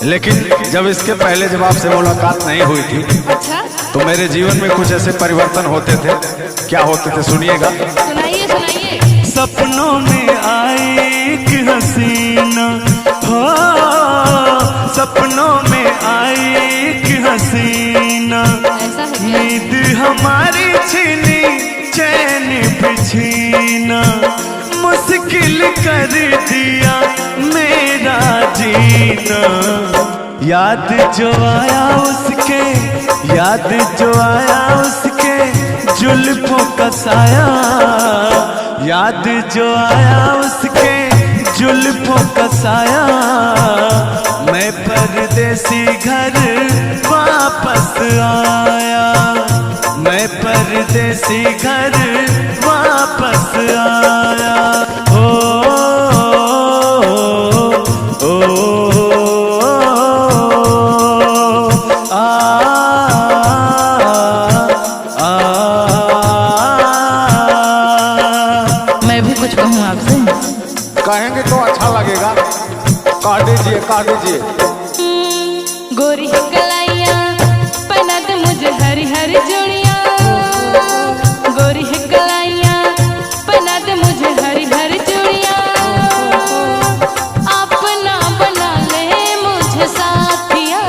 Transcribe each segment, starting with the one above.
लेकिन जब इसके पहले जब आपसे मुलाकात नहीं हुई थी अच्छा, तो मेरे जीवन में कुछ ऐसे परिवर्तन होते थे। क्या होते थे सुनिएगा। सुनाइए सुनाइए। सपनों में आई एक हसीना हो, सपनों में आई एक हसीना, ऐसा है क्या? नींद हमारी छीनी चैन बिछीना, मुश्किल कर दिया मेरा जीना। याद जो आया उसके, याद जो आया उसके जुल्फों का साया, याद जो आया उसके जुल्फों का साया, मैं परदेसी घर वापस आया, मैं परदेसी घर वापस आया। ओ, ओ, ओ, आ, आ, मैं भी कुछ कहूँ आपसे? कहेंगे तो अच्छा लगेगा। कह दीजिए कह दीजिए। गोरी कलाइया पहना दे मुझे हरी हरी चूड़ियाँ, गोरी कलाइया पहना दे मुझे हरी हरी चूड़ियाँ, अपना बना ले मुझे साथिया।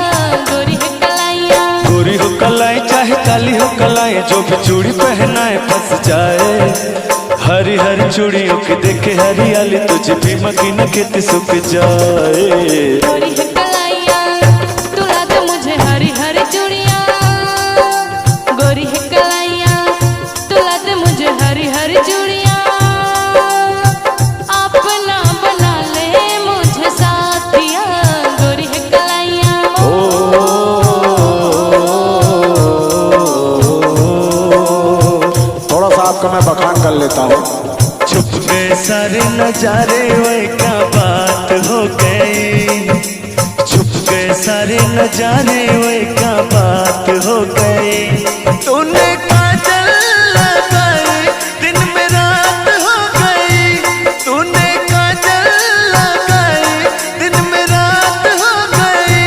गोरी कलाइया, गोरी हो कलाई चाहे काली हो कलाई, जो भी चूड़ी पहनाए फंस जाए। हरी हरी चूड़ियों की देखे हरियाली, तुझे भी मकीन के सुख जाए। गोरी कलाइया तुला दे मुझे हरी हरी चूड़ियाँ, गोरी कलाइया तुला दे मुझे हरी हरी चूड़ियाँ, अपना बना ले मुझे साथिया। गोरी कलाइया थोड़ा सा आपका मैं बखान कर लेता हूँ। छुप गए सारे नजारे वे क्या बात हो गई, छुप गए सारे नजारे वे क्या बात हो गई। तूने काजल लगाई दिन में रात हो गई, तूने काजल लगाई दिन में रात हो गई।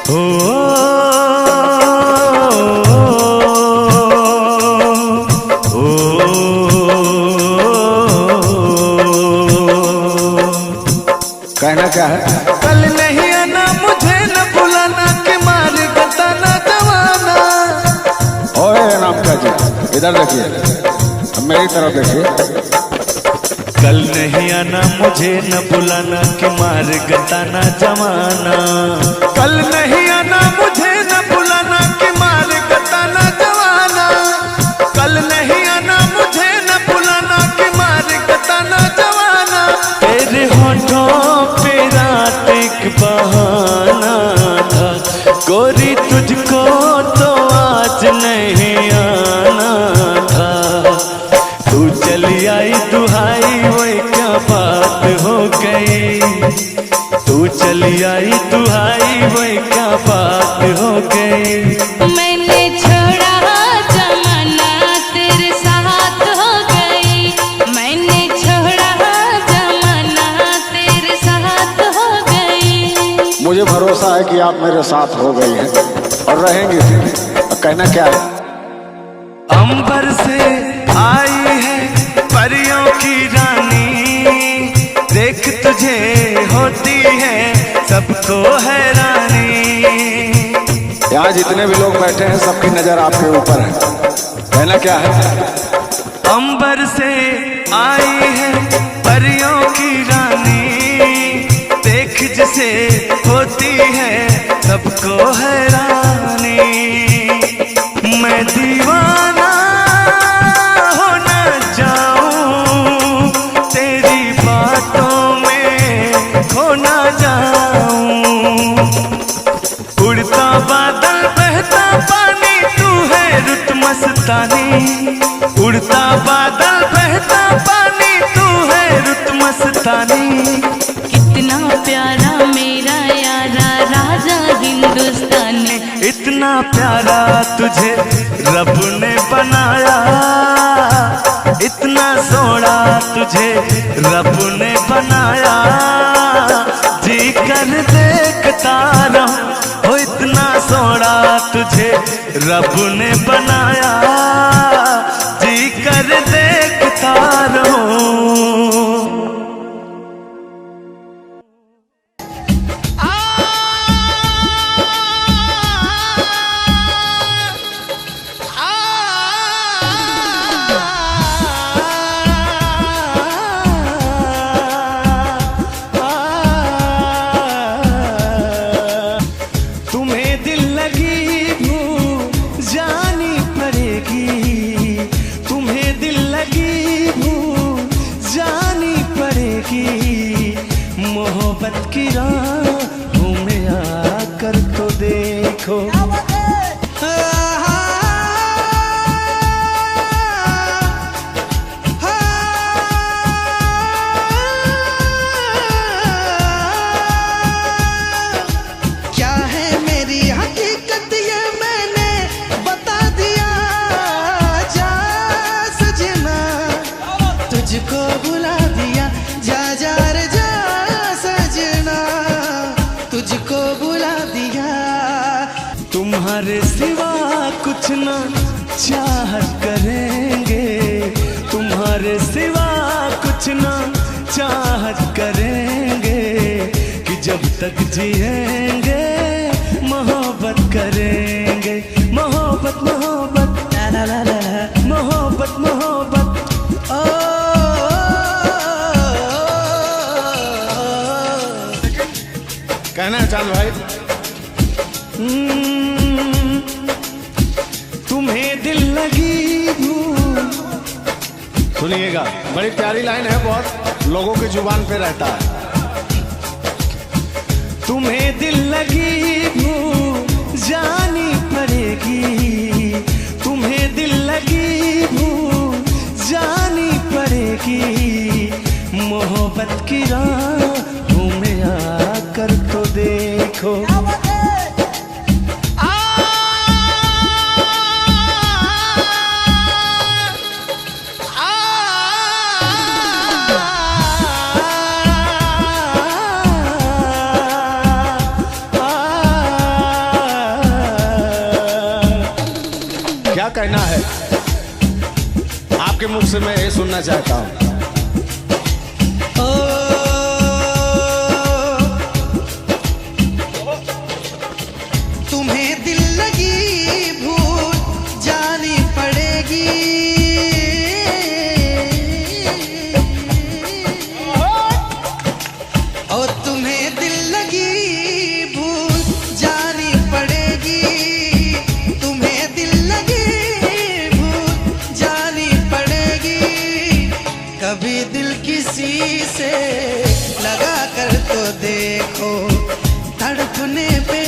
ओ, कहना क्या है। कल नहीं आना मुझे न बुलाना, कि मार गताना जवाना। ओए नाम क्या जी, इधर देखिए, मेरी तरफ देखिए। कल नहीं आना मुझे न बुलाना, कि मार गताना जवाना। कल नहीं आना मुझे न बुलाना, कि मार गताना जवाना। कल नहीं आना मुझे न बुलाना, कि मार गताना जवाना। तेरे होठों पे रात एक बहाना था, गोरी तुझको तो आज नहीं आना था। तू चली आई दुहाई वो क्या बात हो गई, तू चली आई दुहाई वो क्या बात हो गई। मैंने छोड़ा जमाना तेरे साथ हो गई, मैंने छोड़ा जमाना तेरे साथ हो गई। मुझे भरोसा है कि आप मेरे साथ हो गई हैं और रहेंगी भी। कहना क्या है। अंबर से आई है परियों की रानी, देख तुझे होती है सबको हैरानी। यहाँ जितने भी लोग बैठे हैं सबकी नजर आपके ऊपर है। कहना क्या है। अंबर से आई है परियों की रानी, देख जिसे होती है सबको हैरानी। मैं दीवाना हो न जाऊं, तेरी बातों में खो न जाऊं। उड़ता बादल बहता पानी, तू है रुत मस्तानी। उड़ता बादल बहता पानी, तू है रुत मस्तानी। कितना प्यारा मेरा यारा राजा हिंदुस्तानी, इतना प्यारा तुझे रब ने बनाया, इतना सोना तुझे रब ने बनाया। जी कर देख देखता रहूं, हो इतना सोना तुझे रब ने बनाया, जी कर देखता रहूं। मोहब्बत की राहों में आकर तो देखो, क्या है मेरी हकीकत ये मैंने बता दिया, जा सजना तुझको बुला दिया, जा जा रे जा सजना तुझको बुला दिया। तुम्हारे सिवा कुछ ना चाहत करेंगे, तुम्हारे सिवा कुछ ना चाहत करेंगे, कि जब तक जिएंगे मोहब्बत करेंगे, मोहब्बत मोहब्बत ला ला ला ला, मोहब्बत मोहब्बत। कहना है चांद भाई। तुम्हें दिल लगी भूल, सुनिएगा, बड़ी प्यारी लाइन है, बहुत लोगों की जुबान पे रहता है। तुम्हें दिल लगी भूल जानी पड़ेगी, तुम्हें दिल लगी भूल जानी पड़ेगी, मोहब्बत की राहों में आकर तो देखो। क्या कहना है आपके मुख से, मैं ये सुनना चाहता हूँ। तुम्हें दिल लगी भूल जानी पड़ेगी, और तुम्हें दिल लगी भूल जानी पड़ेगी, तुम्हें दिल लगी भूल जानी पड़ेगी, कभी दिल किसी से लगा कर तो देखो, तड़पने पे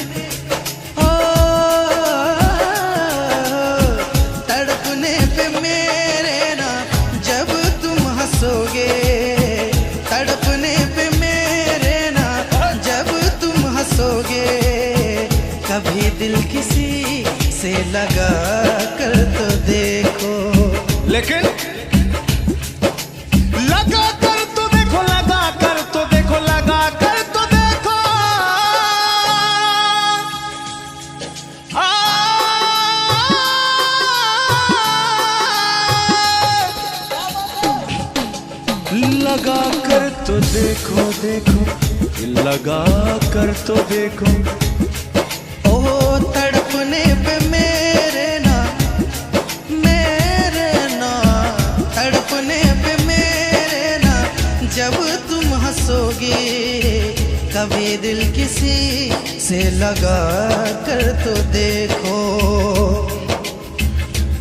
तड़पने पे मेरे ना जब तुम हंसोगे, तड़पने पे मेरे ना जब तुम हंसोगे, कभी दिल किसी से लगा कर तो देखो। लेकिन लगा कर तो देखो, लगा कर तो देखो, लगा कर तो देखो, लगा कर तो देखो देखो, लगा कर तो देखो, ओ तड़पने पे मेरे ना तड़पने पे मेरे ना जब तुम हंसोगे, कभी दिल किसी से लगा कर तो देखो।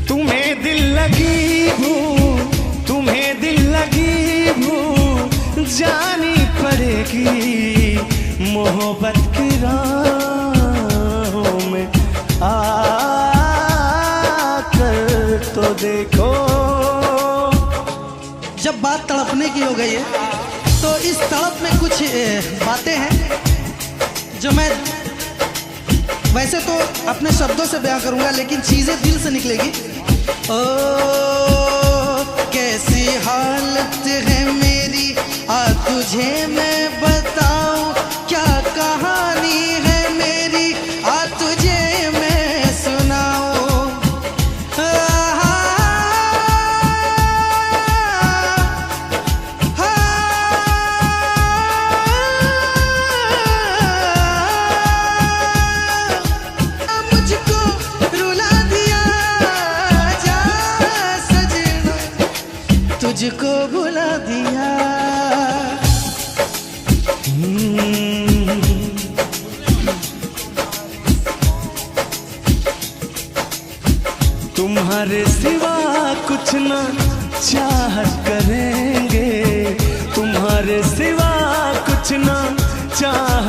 तुम्हें दिल लगी भूल, तुम्हें दिल लगी भूल जानी पड़ेगी, मोहब्बत की राहों में आकर तो देखो। जब बात तड़पने की हो गई है तो इस तड़प में कुछ बातें हैं जो मैं वैसे तो अपने शब्दों से बयां करूंगा, लेकिन चीजें दिल से निकलेगी। ओ कैसी हालत है मेरी, आ तुझे मैं बताऊं क्या कहानी है,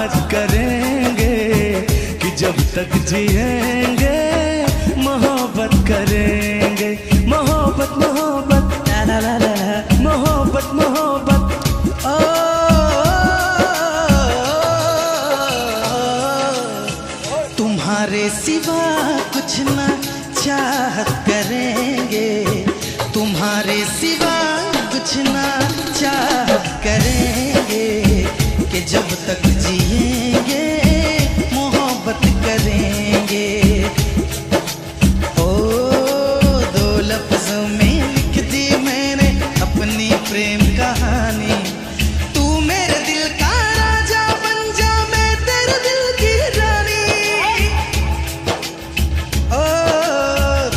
बात करेंगे कि जब तक जिएंगे मोहब्बत करेंगे। मोहब्बत मोहब्बत ला ला ला ला, मोहब्बत मोहब्बत। ओ तुम्हारे सिवा कुछ ना चाहत करेंगे, तुम्हारे सिवा कुछ ना चाहत करेंगे कि जब तक जिएंगे मोहब्बत करेंगे। ओ दो लफ्जों में लिख दी मैंने अपनी प्रेम कहानी, तू मेरे दिल का राजा बन जा, मैं तेरे दिल की रानी। ओ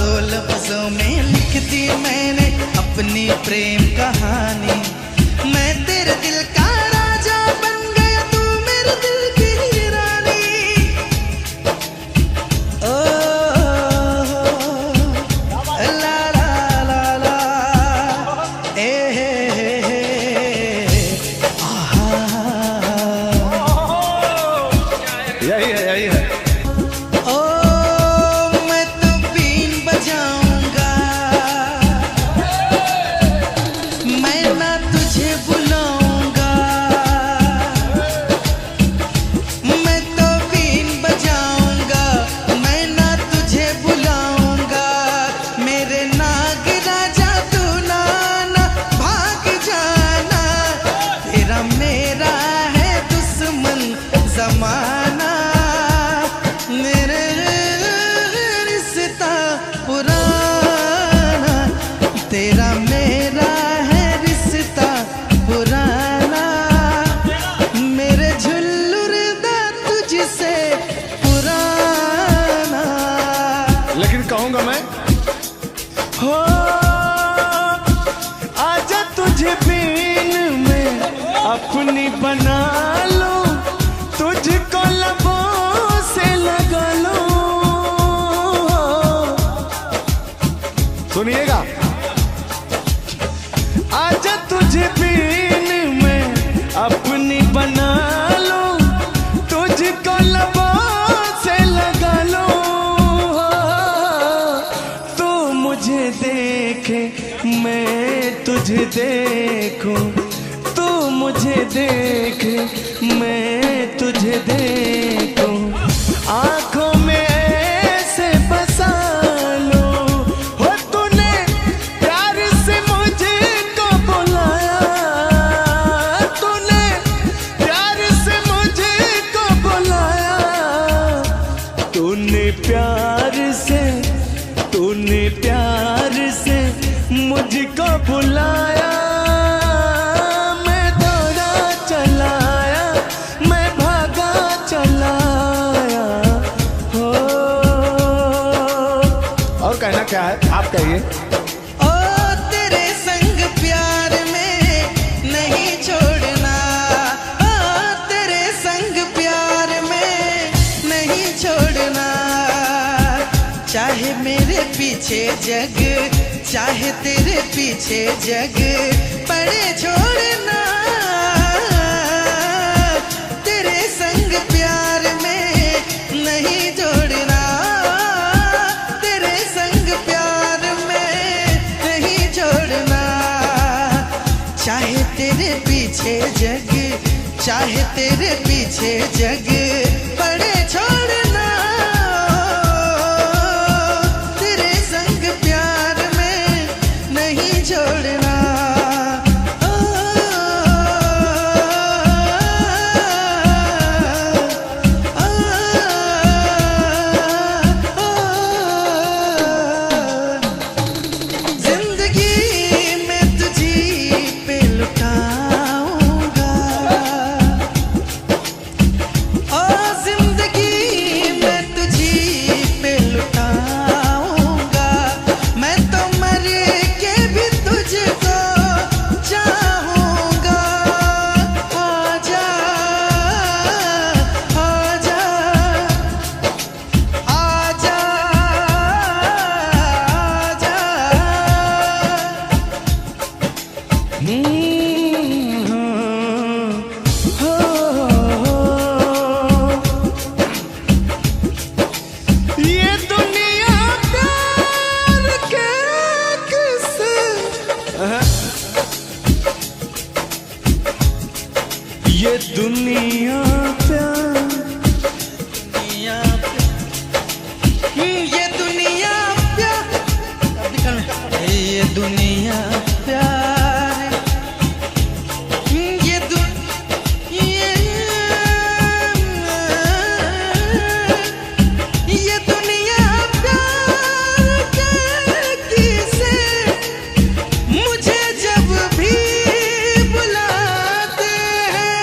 दो लफ्जों में लिख दी मैंने अपनी प्रेम कहानी, मैं तेरे दिल का राजा बन गया, तू मेरे दिल की रानी। ओ ला ला ला ला ए आहा। यही है यही है। ओ मैं तो बीन बजाऊंगा, मैं ना तुझे बुलाऊंगा, मैं तो बीन बजाऊंगा, मैं ना तुझे बुलाऊंगा। मेरे नाग राजा तू ना भाग जाना, तेरा मेरा है दुश्मन जमाना, मेरे रिश्ता पुराना, तेरा मेरा है रिश्ता पुराना, मेरे झुल्लुर दा तुझसे पुराना। लेकिन कहूंगा मैं हो आजा तुझे बीन में अपनी बना लो, तुझको लबों से लगा लो। सुनिएगा, आजा तुझे बीन में अपनी बना लो, तुझको लबों से लगा लो। तू मुझे देखे मैं तुझे देखूं, तू मुझे देखे मैं तुझे देखूं, आंखों में ऐसे बसा लो। हो तूने प्यार से मुझको बुलाया, तूने प्यार से मुझको बुलाया, तूने प्यार से मुझको बुलाया। मैं दौड़ा चलाया, मैं भागा चलाया। हो और कहना क्या है आप कहिए। ओ तेरे संग प्यार में नहीं छोड़ना, ओ तेरे संग प्यार में नहीं छोड़ना, चाहे मेरे पीछे जग, चाहे तेरे पीछे जग पड़े छोड़ना, तेरे संग प्यार में नहीं जोड़ना, तेरे संग प्यार में नहीं छोड़ना, चाहे तेरे पीछे जग, चाहे तेरे पीछे जग पड़े छोड़ना, तेरे संग प्यार में नहीं छोड़ना। ओ, जिंदगी में तुझी पे लुटाऊंगा, ओ दुनिया प्यार, ये दुनिया प्यार, ये दुनिया प्यार, ये दुनिया प्यार करती से मुझे जब भी बुलाते हैं,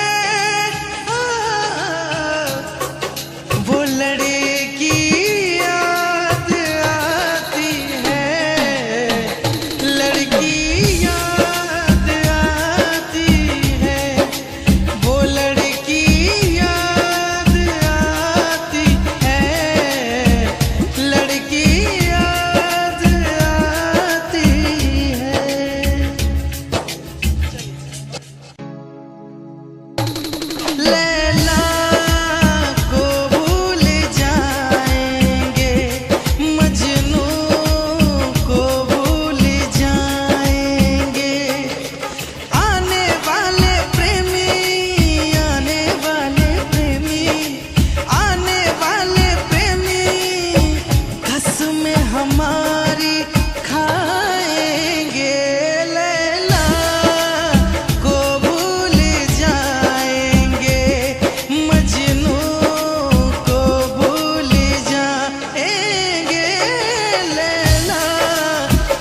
वो लड़की याद आती है, लड़की याद आती है, वो लड़की याद आती है, लड़की याद आती है। लैला को भूल जाएंगे, मजनू को भूल जाएंगे, आने वाले प्रेमी, आने वाले प्रेमी, आने वाले प्रेमी कसमें हमारी खाएंगे। लैला को भूल जाएंगे, मजनू को भूल जाएंगे, लैला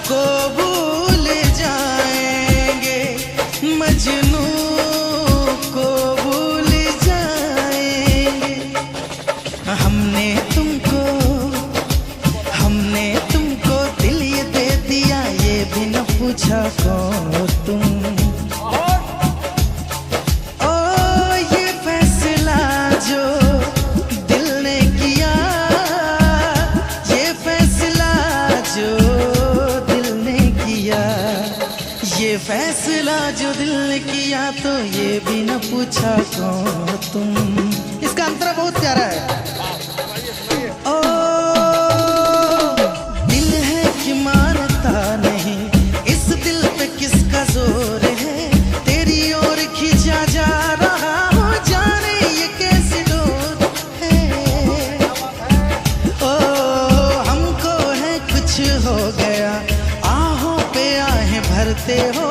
को भूल जाएंगे, मजनू को भूल जाएंगे। हमने तुमको दिल ये दे दिया, ये भी न पूछा कौन हो तुम। ओ ये फैसला जो दिल ने किया, ये फैसला जो दिल ने किया, ये फैसला जो दिल ने किया, तो ये भी न पूछा कौन हो तुम। इसका अंतरा बहुत प्यारा है। ओ दिल है कि मानता नहीं, इस दिल पे किसका जोर है, तेरी ओर खींचा जा रहा हो, जाने ये कैसी डोर है। ओ हमको है कुछ हो गया, आहों पे आहें भरते हो,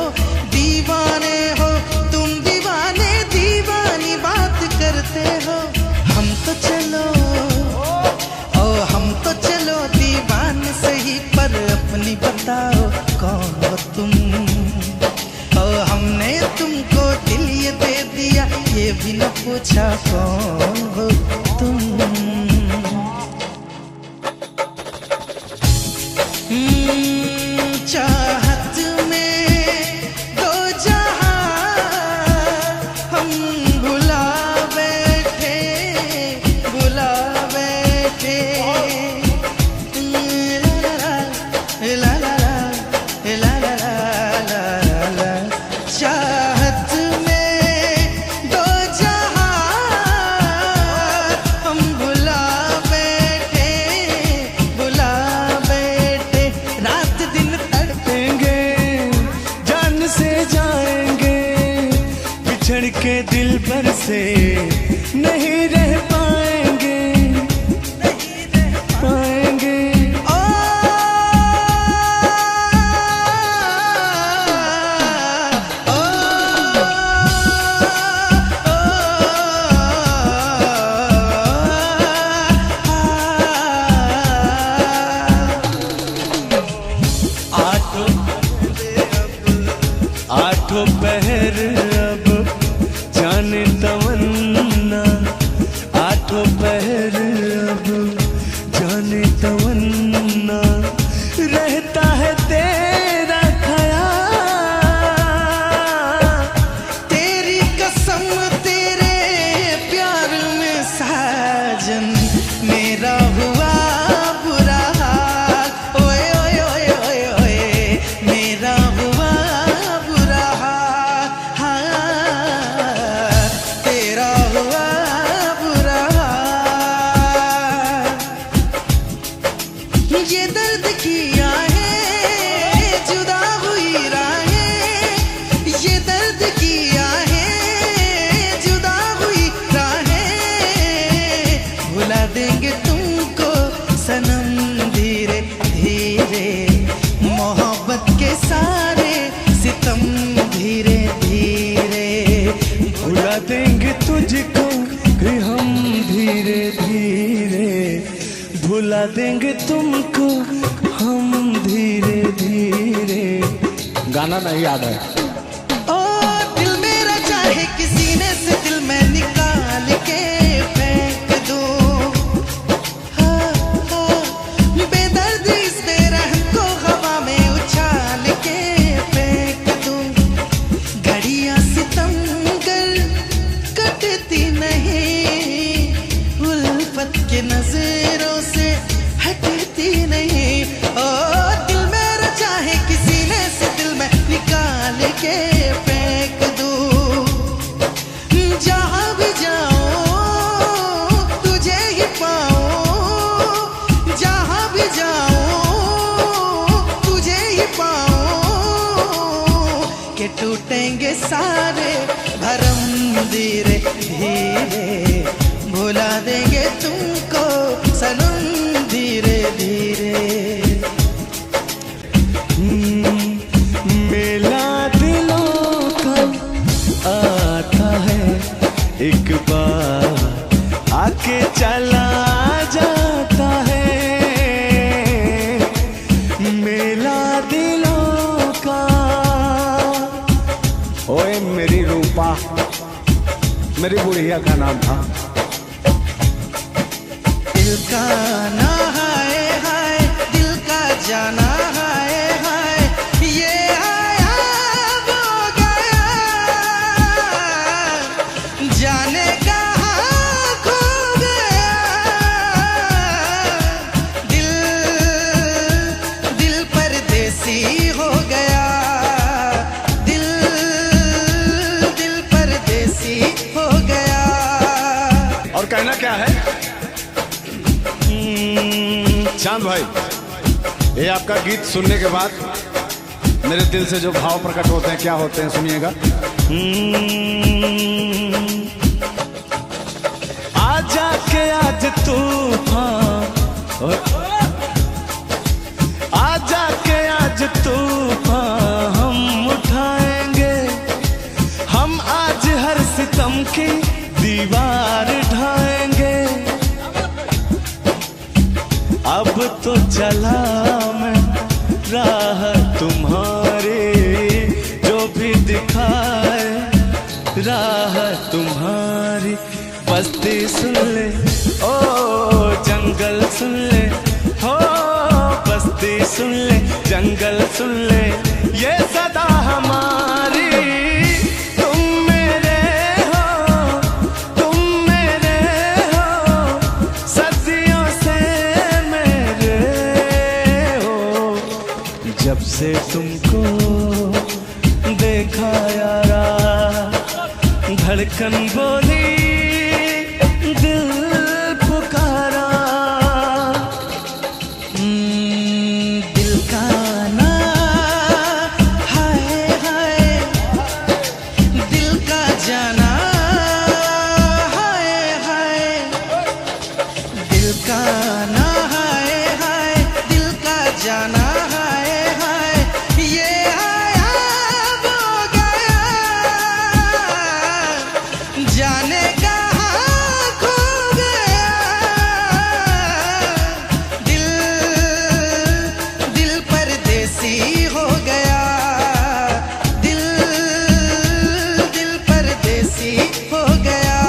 दीवाने हो तुम, दीवाने दीवानी बात करते हो। हम तो चलो दीवाने सही, पर अपनी बताओ कौन हो तुम। ओ हमने तुमको दिल ये दे दिया, ये भी न पूछा कौन हो तुम। चाहत में दो जहां हम भुला बैठे, भुला बैठे। ला ला ला ला ला ला ला, चाहत में दो जहां हम भुला बैठे, भुला बैठे। रात दिन तड़पेंगे, जान से जाएंगे, बिछड़ के दिल भर से नहीं रह पाएंगे, पाएंगे। आठों पहर अब जाने तमन्ना, आठों पहर अब जाने तमन्ना, रहता है तेरा ख्याल। तेरी कसम तेरे प्यार में साजन, मेरा हुआ बुरा हाल। ओए ओए ओए ओए ओए, मेरा हुआ बुरा हाल। सारे सितम धीरे धीरे भुला देंगे तुझको कि हम धीरे धीरे, भुला देंगे तुमको हम धीरे धीरे। गाना नहीं याद है। ओ दिल मेरा चाहे किसी ने से दिल में निकाल के फेंक दूं, हाँ, हाँ, बेदर्दी इस बेरहम को हवा में उछाल के फेंक दूं। घड़ियां सितमगर कटती नहीं, उल्फत के नजरों से हटती नहीं। ओ दिल मेरा चाहे किसी ने से दिल में निकाल के फेंक दूं, जहां भी जाऊं तुझे ही पाऊं, जहां भी जाऊं तुझे ही पाऊं, के टूटेंगे सारे भरम धीरे धीरे, भुला देंगे तुमको सनम धीरे धीरे। मेला दिलों का आता है एक बार, आके चला जाता है। मेला दिलों का। ओए मेरी रूपा, मेरी बुढ़िया का नाम था। दिल का ना हाय हाय, दिल का जाना हाय हाय, ये आया वो गया, जाने कहाँ खो गया। दिल दिल परदेसी हो गया, दिल दिल परदेसी हो गया। और कहना क्या है चांद भाई, ये आपका गीत सुनने के बाद मेरे दिल से जो भाव प्रकट होते हैं क्या होते हैं सुनिएगा। आजा के आज तूफान, आजा के आज तूफान हम उठाएंगे, हम आज हर सितम की दीवार ढाएंगे। अब तो चला मैं राह तुम्हारी, जो भी दिखाए राह तुम्हारी। बस्ती सुन ले ओ जंगल सुन ले, हो बस्ती सुन ले जंगल सुन ले, ये सदा हमारी। तुम मेरे हो, तुम मेरे हो, सदियों से मेरे हो। जब से तुमको देखा यारा, धड़कन बोली दिल पुकारा। दिल का ना हाय हाय, दिल का जाना हाय हाय, दिल का ना हाय हाय, दिल का जाना हाय हाय, ये आया वो गया, जाने कहाँ खो गया। दिल दिल परदेसी हो गया, दिल दिल परदेसी हो गया।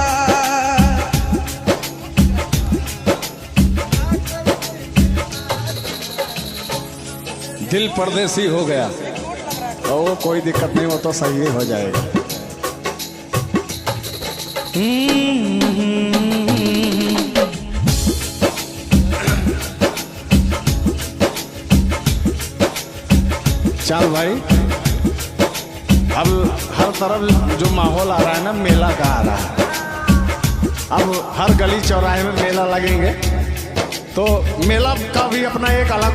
दिल परदेसी हो गया, ओ कोई दिक्कत नहीं, वो तो सही हो जाएगा। चांद भाई, अब हर तरफ जो माहौल आ रहा है ना, मेला का आ रहा है। अब हर गली चौराहे में मेला लगेंगे, तो मेला का भी अपना एक अलग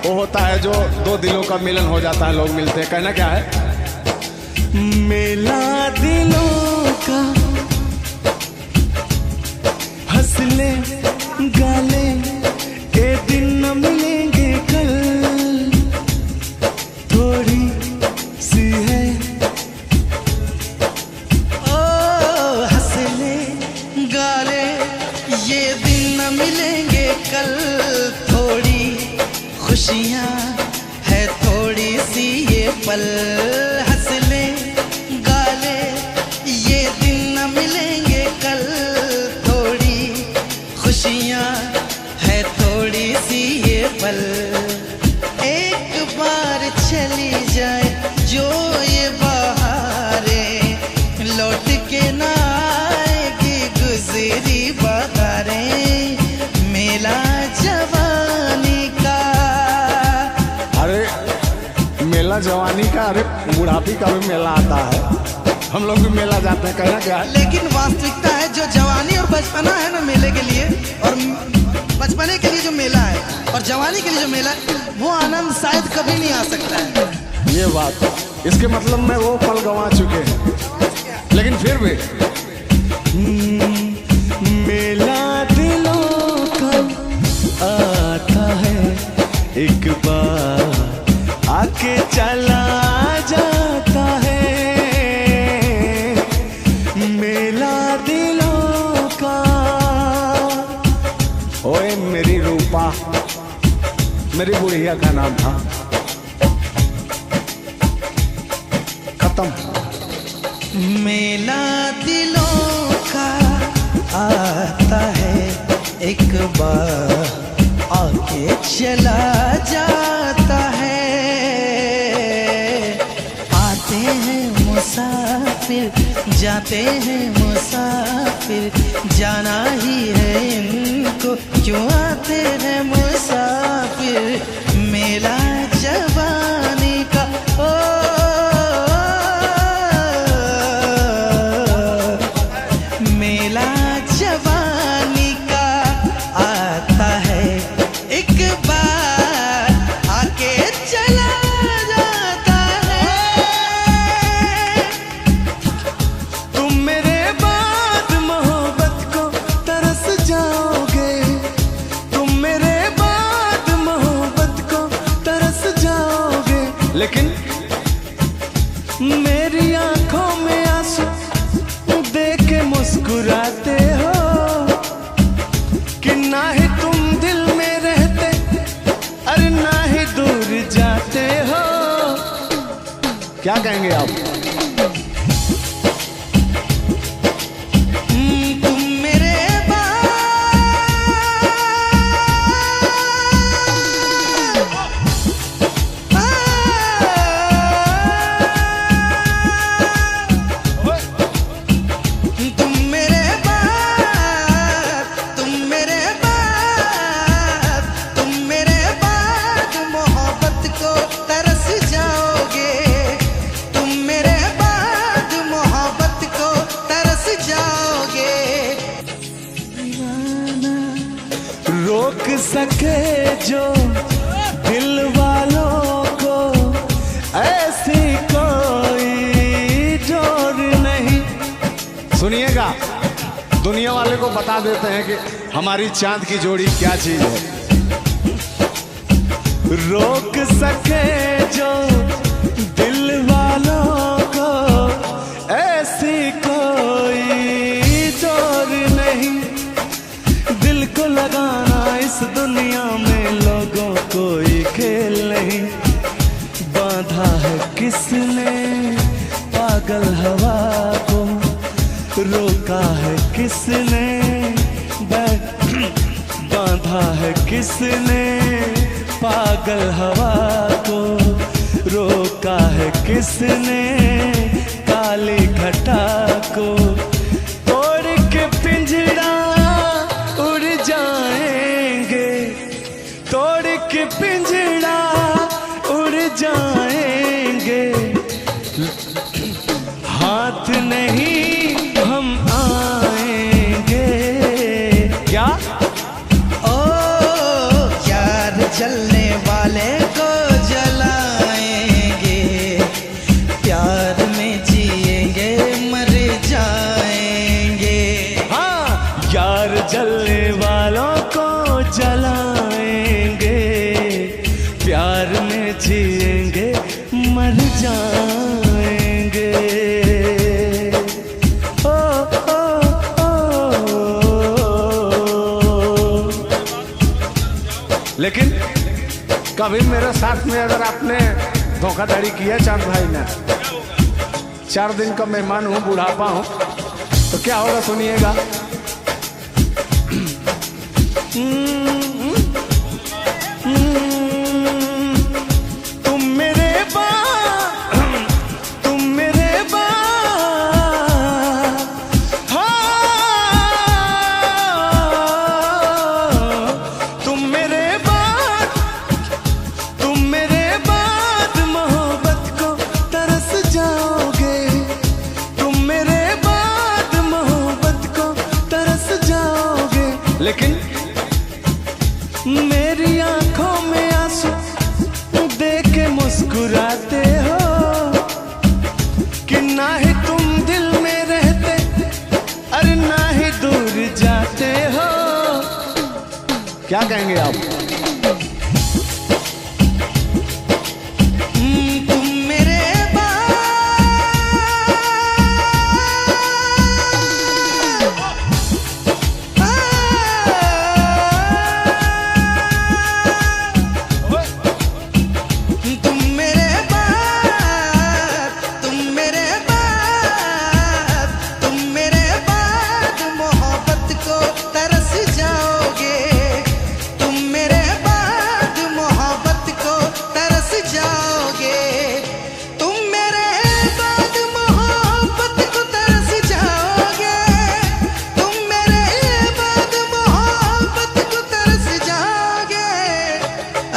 वो होता है, जो दो दिलों का मिलन हो जाता है, लोग मिलते हैं। कहना क्या है? मेला दिलों का, हंसले गाले ये दिन न मिलेंगे कल, थोड़ी कल, थोड़ी खुशियाँ है थोड़ी सी ये पल, हंस ले गा ले ये दिन न मिलेंगे कल, थोड़ी खुशियाँ है थोड़ी सी ये पल, एक बार चली जाए जो ये बहारें, लौट के ना आएगी गुजरी बहारें, मेला जवानी का। अरे मेला जवानी का, अरे बुढ़ापी का भी मेला आता है, हम लोग भी मेला जाते हैं, कहना क्या है। लेकिन वास्तविकता है जो जवानी और बचपना है ना मेले के लिए, और बचपने के लिए जो मेला है और जवानी के लिए जो मेला है, वो आनंद शायद कभी नहीं आ सकता है। ये बात, इसके मतलब में वो पल गंवा चुके हैं, लेकिन फिर भी मेला दिलों का आता है, एक बार आके चला जाता है, मेला दिलों का। ओए मेरी रूपा, मेरी बुढ़िया का नाम था, खत्म। मेला दिलों का आता है, एक बार आके चला जाता है, आते हैं मुसाफिर जाते हैं मुसाफिर, जाना ही है इनको क्यों आते हैं मुसाफिर, मेला जवानी का। ओ मेला जवानी का आता है, एक बार आके चला जाता है। तुम मेरे बाद मोहब्बत को तरस जाओगे, तुम मेरे बाद मोहब्बत को तरस जाओगे, लेकिन मेरी आंखों में आंसू देख के मुस्कुराते हो, कि ना ही तुम दिल में रहते, अरे ना ही दूर जाते हो। क्या कहेंगे आप। तुम मेरे तुम मेरे बाद मोहब्बत को तरस जाओगे, तुम मेरे बाद मोहब्बत को तरस जाओगे। रोक सके जो दिल वालों को ऐसी कोई जोर नहीं। सुनिएगा, दुनिया वाले को बता देते हैं कि हमारी चांद की जोड़ी क्या चीज है। रोक सके जो दिल वालों को ऐसी कोई जोर नहीं, दिल को लगाना इस दुनिया में लोगों कोई खेल नहीं, बांधा है किसने पागल हवा को, रोका है किसने बांधा है किसने पागल हवा को, रोका है किसने काली घटा को, तोड़ के पिंजरा उड़ जाएंगे, तोड़ के पिंजरा उड़ जाएंगे, हाथ नहीं हम आएंगे। क्या जलने वाले को जलाएंगे, प्यार में जिएंगे मर जाएंगे। लेकिन कभी मेरे साथ में अगर आपने धोखाधड़ी किया चांद भाई ने, 4 दिन का मेहमान हूँ, बुढ़ापा हूँ, तो क्या होगा सुनिएगा। तुम मेरे बाद मोहब्बत को तरस जाओगे, तुम मेरे बाद मोहब्बत को तरस जाओगे। लेकिन मेरी आंखों में आंसू देख के मुस्कुराते हो कि ना ही तुम दिल में रहते, अरे ना ही दूर जाते हो। क्या कहेंगे आप? तुम मेरे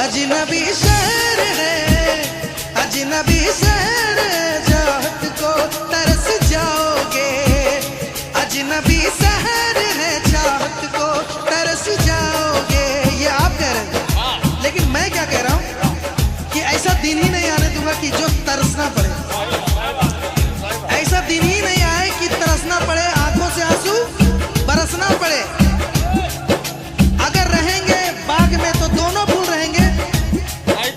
अजनबी शहर है, अजनबी शहर चाहत को तरस जाओगे, अजनबी शहर है चाहत को तरस जाओगे। ये आप कह रहे हैं, लेकिन मैं क्या कह रहा हूँ कि ऐसा दिन ही नहीं आने दूंगा कि जो तरसना पड़े, ऐसा दिन ही नहीं आए कि तरसना पड़े, आंखों से आंसू बरसना पड़े। अगर रहेंगे बाग में तो दोनों फूल रहेंगे,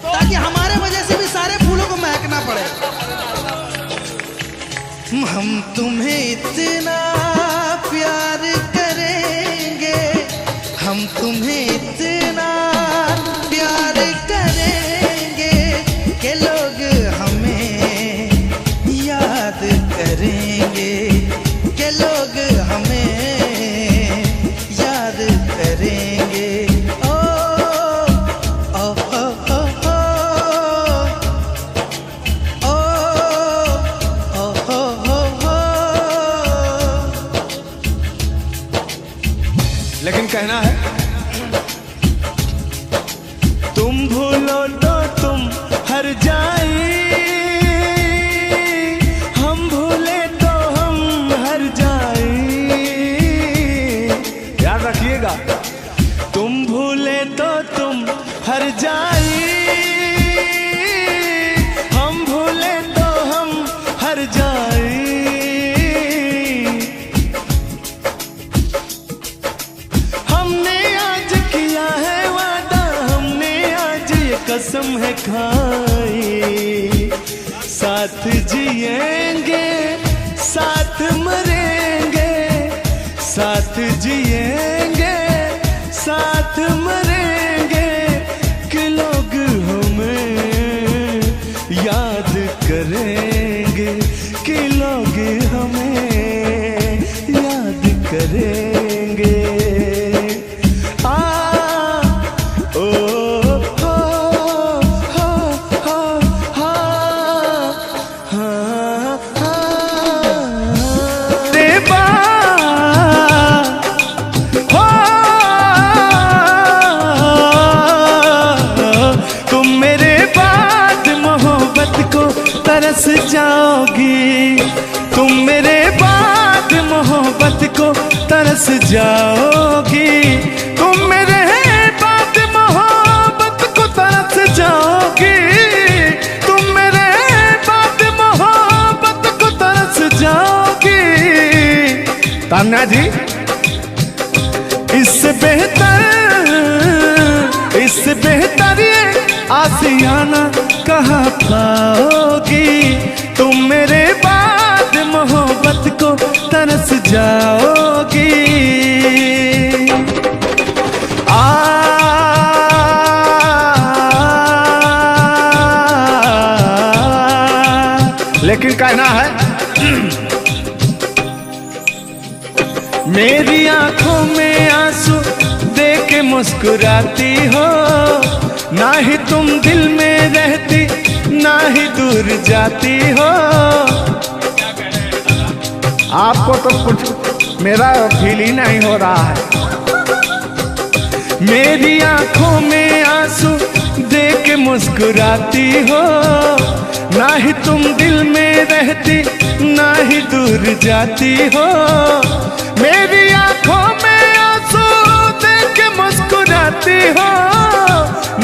ताकि हमारे वजह से भी सारे फूलों को महकना पड़े। हम तुम्हें इतना प्यार करेंगे, हम तुम्हें इतना प्यार करेंगे कि लोग हमें याद करेंगे, कि लोग हमें याद करेंगे। लेकिन कहना है, तुम भूलो तो तुम हर जाए, हम भूले तो हम हर जाए। याद रखिएगा, तुम भूले तो तुम हर जाए, हम भूले तो हम हर जाए। हमने आज किया है वादा, हमने आज ये कसम है खाई, साथ जिएंगे साथ मरेंगे, साथ जिएंगे साथ मरेंगे, कि लोग हमें याद करेंगे, कि लोग हमें याद करेंगे। तरस जाओगी, तुम मेरे बाद मोहब्बत को तरस जाओगी, तुम मेरे बाद मोहब्बत को तरस जाओगी, तुम मेरे बाद मोहब्बत को तरस जाओगी। तान्या जी, इससे बेहतर ये आसियाना कहाँ पाओगी, तुम मेरे बाद मोहब्बत को तरस जाओगी। लेकिन कहना है मेरी आंखों में आंसू दे के मुस्कुराती हो, ना ही तुम दिल में रहती ना ही दूर जाती हो। आपको तो कुछ मेरा फील ही नहीं हो रहा है। मेरी आंखों में आंसू दे के मुस्कुराती हो, ना ही तुम दिल में रहती ना ही दूर जाती हो। मेरी आंखों में आंसू दे के मुस्कुराती हो,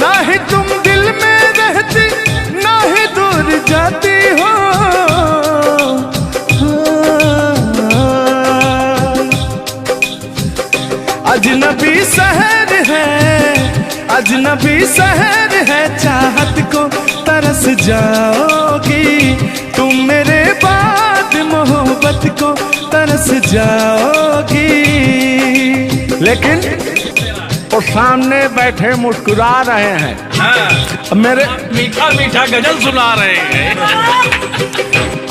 ना ही तुम दिल में रहती ना ही दूर जाती हो। अजनबी शहर है, अजनबी शहर है, चाहत को तरस जाओगी तुम, मेरे बाद मोहब्बत को तरस जाओगी। लेकिन वो सामने बैठे मुस्कुरा रहे हैं। हाँ, मेरे मीठा मीठा गजल सुना रहे हैं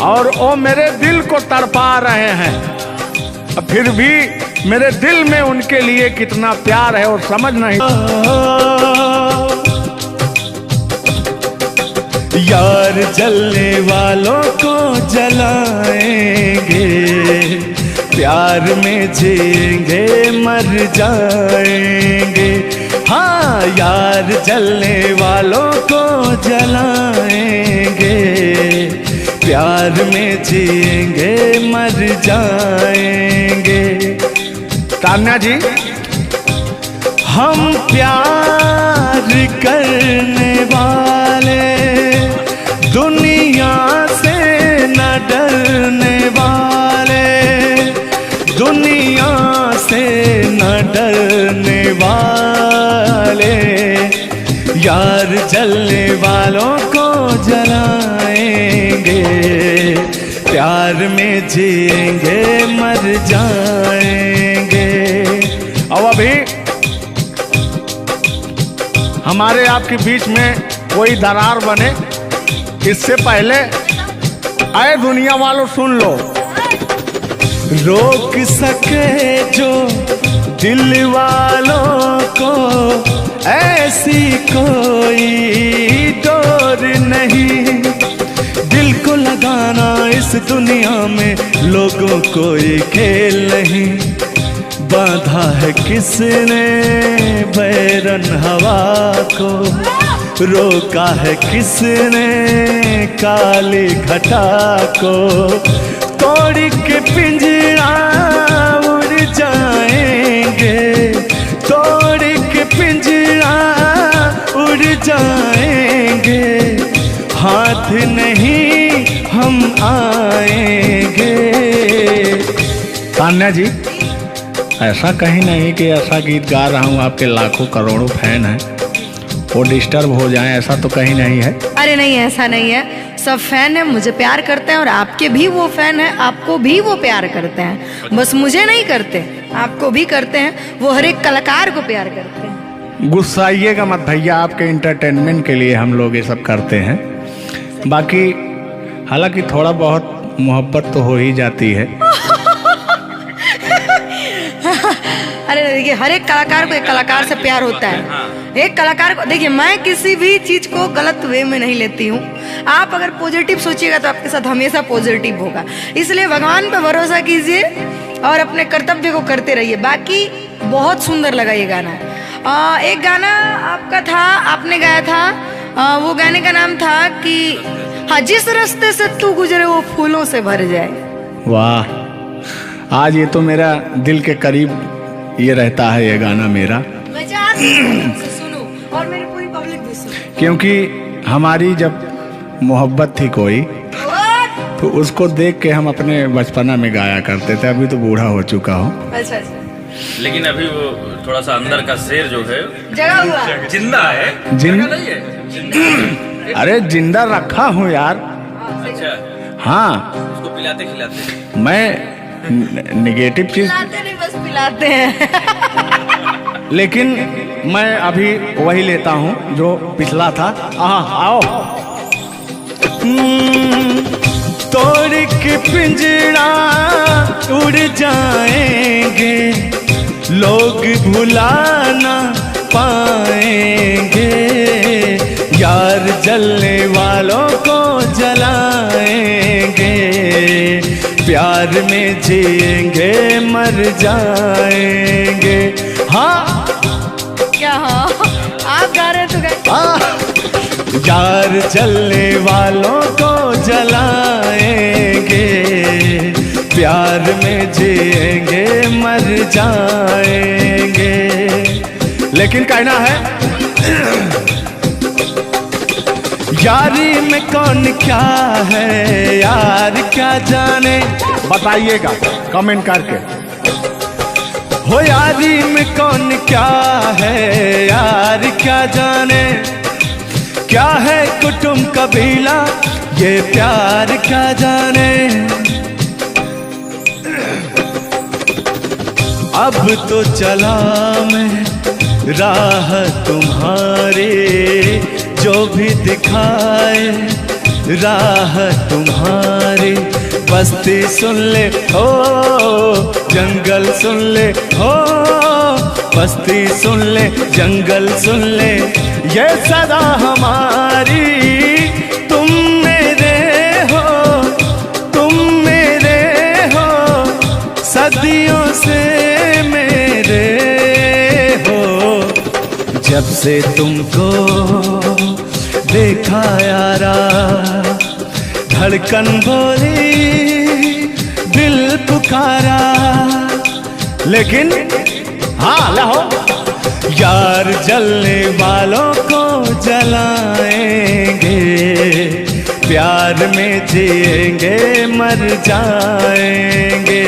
और वो मेरे दिल को तड़पा रहे हैं। फिर भी मेरे दिल में उनके लिए कितना प्यार है और समझ नहीं। यार जलने वालों को जलाएंगे, प्यार में जिएंगे मर जाएंगे। हाँ, यार जलने वालों को जलाएंगे, प्यार में जिएंगे मर जाएंगे। तान्या जी, हम प्यार करने वाले दुनिया से न डरने वाले, दुनिया से न डरने वाले, यार जलने वालों को जलाएंगे, प्यार में जिएंगे मर जाएंगे। अब अभी हमारे आपके बीच में कोई दरार बने इससे पहले आए दुनिया वालों सुन लो। रोक सके जो दिल वालों को ऐसी कोई डोर नहीं, दिल को लगाना इस दुनिया में लोगों कोई खेल नहीं। बांधा है किसने बैरन हवा को, रोका है किसने काली घटा को, तोड़ के पिंजरा उड़ जाएंगे, तोड़ के पिंजरा उड़ जाएंगे, हाथ नहीं हम आएंगे। तान्या जी, ऐसा कहीं नहीं कि ऐसा गीत गा रहा हूँ आपके लाखों करोड़ों फैन हैं वो डिस्टर्ब हो जाएं, ऐसा तो कहीं नहीं है। अरे नहीं, ऐसा नहीं है। सब फैन है, मुझे प्यार करते हैं और आपके भी वो फैन है, आपको भी वो प्यार करते हैं। बस मुझे नहीं करते, आपको भी करते हैं। वो हर एक कलाकार को प्यार करते हैं। गुस्साइएगा मत भैया, आपके इंटरटेनमेंट के लिए हम लोग ये सब करते हैं। बाकी हालांकि थोड़ा बहुत मोहब्बत तो हो ही जाती है। अरे देखिए, हर एक कलाकार को एक कलाकार से प्यार होता है। एक कलाकार को देखिए, मैं किसी भी चीज को गलत वे में नहीं लेती हूँ। आप अगर पॉजिटिव सोचिएगा तो आपके साथ हमेशा पॉजिटिव होगा। इसलिए भगवान पे भरोसा कीजिए और अपने कर्तव्य को करते रहिए। बाकी बहुत सुंदर लगा ये गाना। एक गाना आपका था, आपने गाया था, वो गाने का नाम था कि हाँ, जिस रास्ते से तू गुजरे वो फूलों से भर जाए। वाह, आज ये तो मेरा दिल के करीब ये रहता है ये गाना मेरा, सुनो और मेरी पूरी पब्लिक भी सुनो। क्योंकि हमारी जब मोहब्बत थी कोई तो उसको देख के हम अपने बचपना में गाया करते थे। अभी तो बूढ़ा हो चुका हूँ। अच्छा, लेकिन अभी वो थोड़ा सा अंदर का शेर जो है जगा हुआ जिंदा है। जिन- जगा नहीं है, जिंदा। अरे जिंदा रखा हूँ यार। अच्छा, हाँ, उसको पिलाते खिलाते। मैं निगेटिव चीज, पिलाते नहीं, बस पिलाते हैं। लेकिन मैं अभी वही लेता हूँ जो पिछला था। आओ। तोड़ के पिंजरा उड़ जाएंगे, लोग भुला ना पाएंगे। यार जलने वालों को जलाएंगे, प्यार में जिएंगे मर जाएंगे। हाँ क्या हाँ आप गा रहे तो गाइए। यार जलने वालों को जलाएंगे, प्यार में जिएंगे मर जाएंगे। लेकिन कहना है यारी में कौन क्या है यार क्या जाने, बताइएगा कमेंट करके। हो यारी में कौन क्या है यार क्या जाने, क्या है कुटुंब कबीला ये प्यार क्या जाने। अब तो चला मैं राह तुम्हारे, जो भी दिखाए राह तुम्हारी। बस्ती सुन ले हो जंगल सुन ले हो, बस्ती सुन ले जंगल सुन ले, ये सदा हमारी। तुम मेरे हो तुम मेरे हो, सदियों से मेरे हो। जब से तुमको देखा यारा, धड़कन बोली दिल पुकारा। लेकिन हाँ लहो यार जलने वालों को जलाएंगे, प्यार में जिएंगे मर जाएंगे।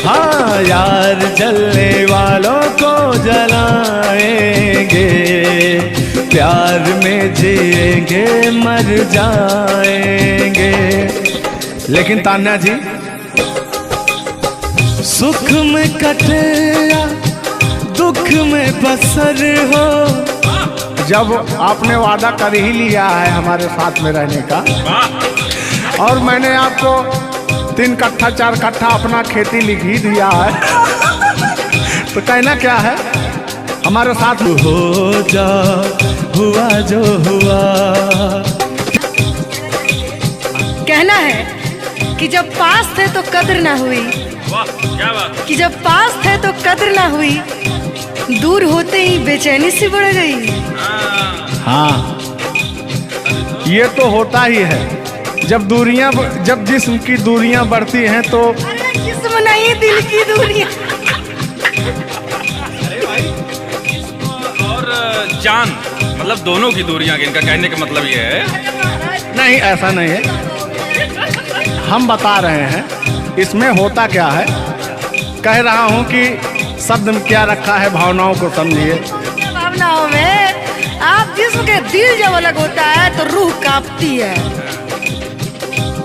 हाँ यार जलने वालों को जलाएंगे, प्यार में जिएंगे मर जाएंगे। लेकिन तान्या जी सुख में कटे या दुख में बसर हो, जब आपने वादा कर ही लिया है हमारे साथ में रहने का, और मैंने आपको 3 कट्ठा 4 कट्ठा अपना खेती लिख ही दिया है, तो कहना क्या है हमारे साथ हो जा हुआ जो हुआ। कहना है कि जब पास थे तो कद्र ना हुई, क्या बात। कि जब पास थे तो कद्र ना हुई, दूर होते ही बेचैनी सी बढ़ गई। हाँ ये तो होता ही है, जब जिस्म की दूरियां बढ़ती हैं तो अरे जिस्म नहीं दिल की दूरियां। और जान मतलब दोनों की दूरियां, इनका कहने का मतलब ये है। नहीं ऐसा नहीं है, हम बता रहे हैं इसमें होता क्या है। कह रहा हूं कि शब्द में क्या रखा है, भावनाओं को समझिए। भावनाओं में आप जिस्म के दिल जब अलग होता है तो रूह कांपती है।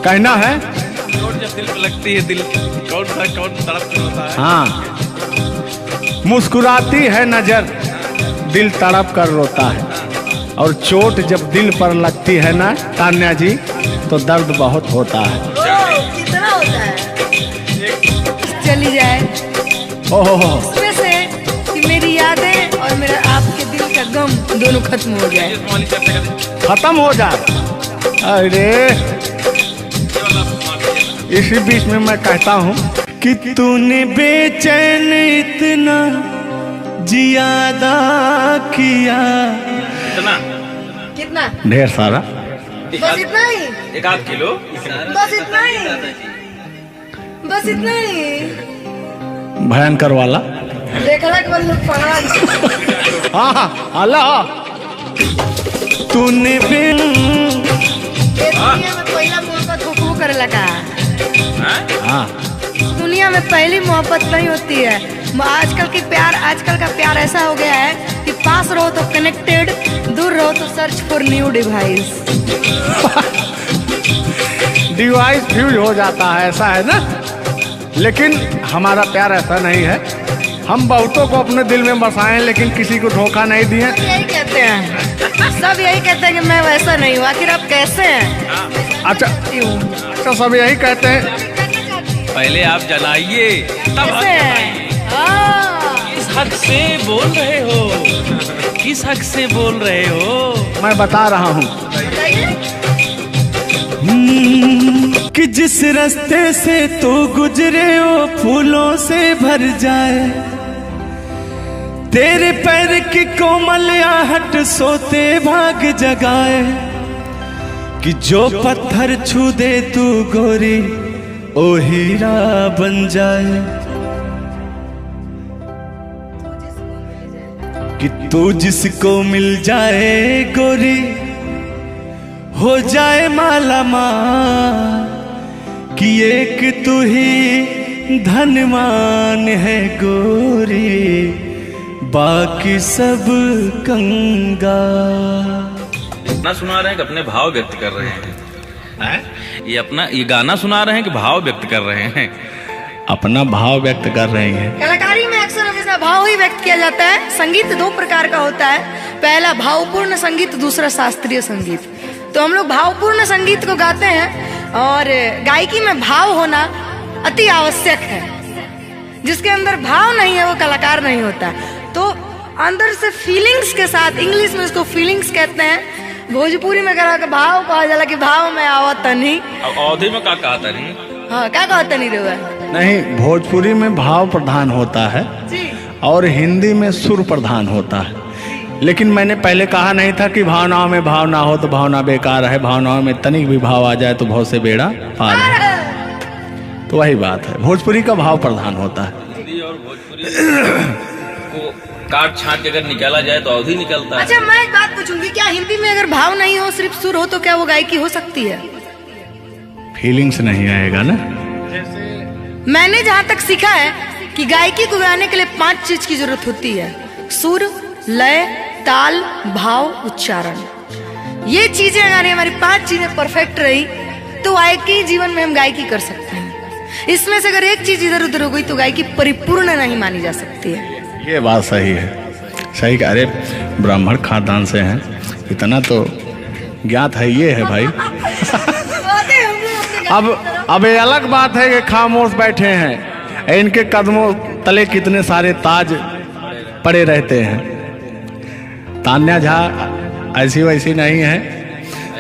कहना है चोट जब दिल पे लगती है, दिल कौन तड़प होता है। हाँ मुस्कुराती है नजर, दिल तड़प कर रोता है, और चोट जब दिल पर लगती है ना तान्या जी, तो दर्द बहुत होता है। कितना होता है चली जाए ओहो उसमें से कि मेरी यादें और मेरा आपके दिल का गम दोनों खत्म हो जाए। खत्म हो जाए। अरे इसी बीच में मैं कहता हूँ कि तूने बेचैन इतना जियादा किया। इतना कितना ढेर सारा, बस इतना ही, 1 किलो बस इतना ही, बस इतना ही। भयंकर वाला। देखला के बाद लोग पहाड़ हाँ अल्लाह तूने बिन दुनिया में पहला मोहब्बत हुकू करे लगा। हाँ दुनिया में पहली मोहब्बत नहीं होती है। आजकल का प्यार ऐसा हो गया है कि पास रहो तो कनेक्टेड, दूर रहो तो search for new device. Device fuse हो जाता है, ऐसा है ना। लेकिन हमारा प्यार ऐसा नहीं है, हम बहुतों को अपने दिल में बसाए लेकिन किसी को धोखा नहीं दिए। यही कहते हैं, सब यही कहते हैं कि मैं वैसा नहीं हूँ। आखिर आप कैसे हैं? अच्छा क्यों? तो सब यही कहते हैं। पहले आप जलाइए तब हम कैसे है? हाँ। किस हक से बोल रहे हो? किस हक से बोल रहे हो? मैं बता रहा हूँ कि जिस रास्ते से तू गुजरे वो फूलों से भर जाए, तेरे पैर की कोमल आहट सोते भाग जगाए, कि जो पत्थर छू दे तू गोरी ओ हीरा बन जाए, कि तू जिसको मिल जाए गोरी हो जाए माला माल, कि एक तू ही धनवान है गोरी बाकी सब कंगाल। गाना सुना रहे हैं कि अपने भाव व्यक्त कर रहे हैं? ये गाना सुना रहे हैं कि भाव व्यक्त कर रहे हैं? अपना भाव व्यक्त कर रहे हैं। कलाकारी में अक्सर हमेशा भाव ही व्यक्त किया जाता है। संगीत दो प्रकार का होता है, पहला भावपूर्ण संगीत, दूसरा शास्त्रीय संगीत। तो हम लोग भावपूर्ण संगीत को गाते हैं और गायकी में भाव होना अति आवश्यक है। जिसके अंदर भाव नहीं है वो कलाकार नहीं होता। तो अंदर से फीलिंग्स के साथ, इंग्लिश में इसको फीलिंग्स कहते हैं, भोजपुरी में कहा कि भाव कहा जाला कि भाव में आवत तनी। अब अवधि में क्या कहा तनी? हाँ, क्या कहा तनी रे? नहीं, भोजपुरी में भाव प्रधान होता है जी। और हिंदी में सुर प्रधान होता है। लेकिन मैंने पहले कहा नहीं था कि भावनाओं में भाव ना हो तो भावना बेकार है, भावनाओं में तनिक भी भाव आ जाए तो भाव से बेड़ा पार है। तो वही बात है, भोजपुरी का भाव प्रधान होता है। हिंदी और भोजपुरी को काट छाट के अगर निकाला जाए तो अवधि निकलता है। अच्छा, मैं एक बात पूछूंगी, क्या हिंदी में अगर भाव नहीं हो, सिर्फ सुर हो, तो क्या वो गायकी हो सकती है? फीलिंग्स नहीं आएगा ना। मैंने जहाँ तक सीखा है कि गायकी को गाने के लिए 5 चीज की जरूरत होती है: सुर, लय, ताल, भाव, उच्चारण। ये चीजें अगर हमारी 5 चीजें परफेक्ट रही तो गायकी जीवन में हम गायकी कर सकते हैं। इसमें से अगर एक चीज इधर उधर हो गई तो गायकी परिपूर्ण नहीं मानी जा सकती है। ये बात सही है, सही कह। अरे ब्राह्मण खानदान से हैं, इतना तो ज्ञात है। ये है भाई। अब ये अलग बात है कि खामोश बैठे हैं, इनके कदमों तले कितने सारे ताज पड़े रहते हैं। तान्या झा ऐसी वैसी नहीं है,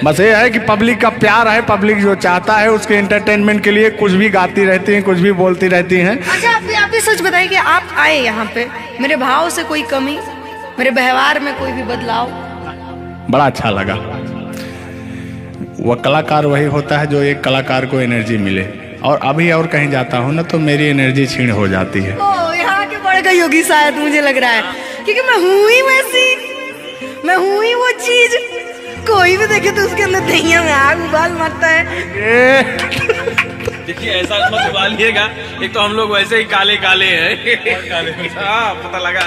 बस ये है कि पब्लिक का प्यार है, पब्लिक जो चाहता है उसके एंटरटेनमेंट के लिए कुछ भी गाती रहती हैं, कुछ भी बोलती रहती हैं। अच्छा, आप भी सच बताइए कि आप आए यहाँ पे, मेरे भाव से कोई कमी, मेरे व्यवहार में कोई भी बदलाव? बड़ा अच्छा लगा। वह कलाकार वही होता है जो एक कलाकार को एनर्जी मिले, और अभी और कहीं जाता हूँ ना तो मेरी एनर्जी छीण हो जाती है। ओ, यहाँ के बढ़ गई होगी शायद, मुझे लग रहा है, क्योंकि मैं हूँ ही वैसी, मैं हूँ ही वो चीज। कोई भी देखे तो उसके अंदर दहिया में आग उबाल मारता है। देखिए, ऐसा मत उबालिएगा, एक तो हम लोग वैसे ही काले काले हैं। हाँ, पता लगा।